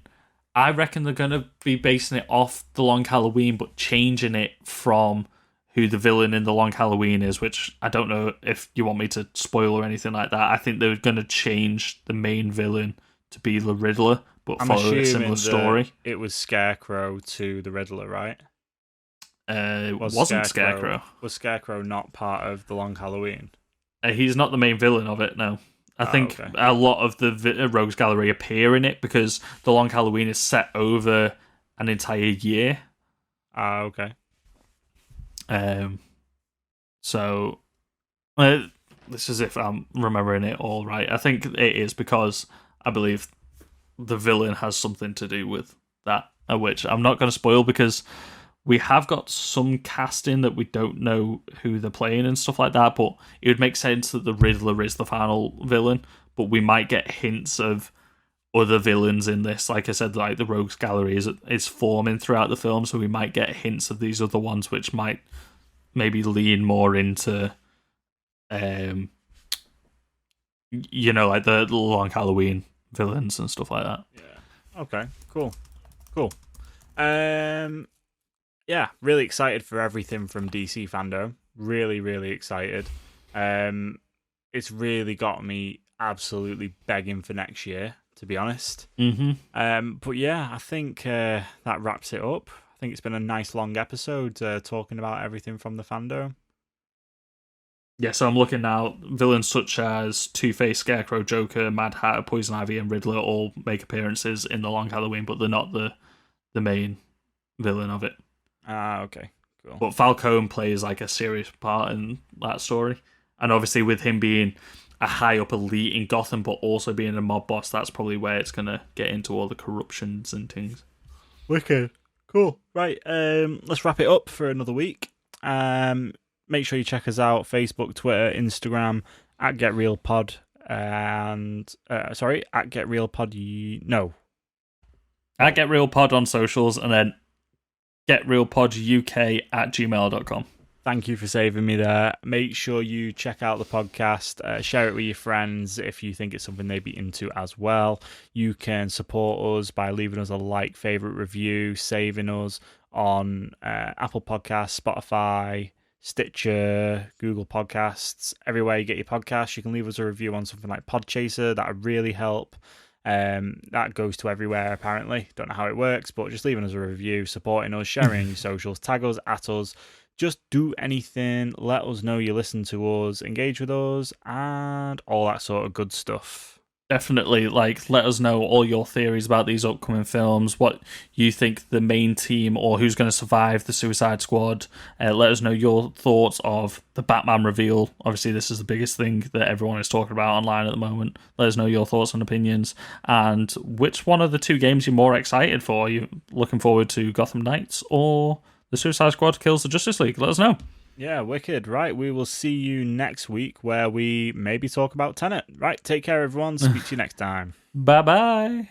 I reckon they're going to be basing it off The Long Halloween, but changing it from who the villain in The Long Halloween is, which I don't know if you want me to spoil or anything like that. I think they're going to change the main villain to be the Riddler, but follow a similar story. It was Scarecrow to the Riddler, right? It wasn't Scarecrow. Was Scarecrow not part of The Long Halloween? He's not the main villain of it, no. I think a lot of the Rogues Gallery appear in it because The Long Halloween is set over an entire year. Okay. So, this is if I'm remembering it all right. I think it is because I believe the villain has something to do with that, which I'm not going to spoil because we have got some casting that we don't know who they're playing and stuff like that, but it would make sense that the Riddler is the final villain, but we might get hints of other villains in this. Like I said, like the Rogues Gallery is forming throughout the film, so we might get hints of these other ones which might maybe lean more into like the Long Halloween villains and stuff like that. Yeah. Okay, cool. Yeah, really excited for everything from DC FanDome. Really, really excited. It's really got me absolutely begging for next year, to be honest. Mm-hmm. But yeah, I think that wraps it up. I think it's been a nice long episode talking about everything from the FanDome. Yeah, so I'm looking now. Villains such as Two-Face, Scarecrow, Joker, Mad Hatter, Poison Ivy, and Riddler all make appearances in The Long Halloween, but they're not the main villain of it. Okay, cool. But Falcone plays like a serious part in that story. And obviously with him being a high up elite in Gotham, but also being a mob boss, that's probably where it's going to get into all the corruptions and things. Wicked. Cool. Right, let's wrap it up for another week. Make sure you check us out, Facebook, Twitter, Instagram, at GetRealPod, and, at GetRealPod, no. At GetRealPod on socials, and then getrealpoduk@gmail.com. Thank you for saving me there. Make sure you check out the podcast, share it with your friends if you think it's something they'd be into as well. You can support us by leaving us a like, favorite review, saving us on Apple Podcasts, Spotify, Stitcher, Google Podcasts, everywhere you get your podcasts. You can leave us a review on something like Podchaser. That would really help. That goes to everywhere, apparently. Don't know how it works, but just leaving us a review, supporting us, sharing your socials, tag us, at us. Just do anything. Let us know you listen to us, engage with us, and all that sort of good stuff. Definitely, let us know all your theories about these upcoming films, what you think the main team or who's going to survive the Suicide Squad. Let us know your thoughts of the Batman reveal. Obviously, this is the biggest thing that everyone is talking about online at the moment. Let us know your thoughts and opinions, and which one of the two games you're more excited for. Are you looking forward to Gotham Knights or the Suicide Squad kills the Justice League? Let us know. Yeah, wicked. Right, we will see you next week where we maybe talk about Tenet. Right, take care, everyone. Speak to you next time. Bye-bye.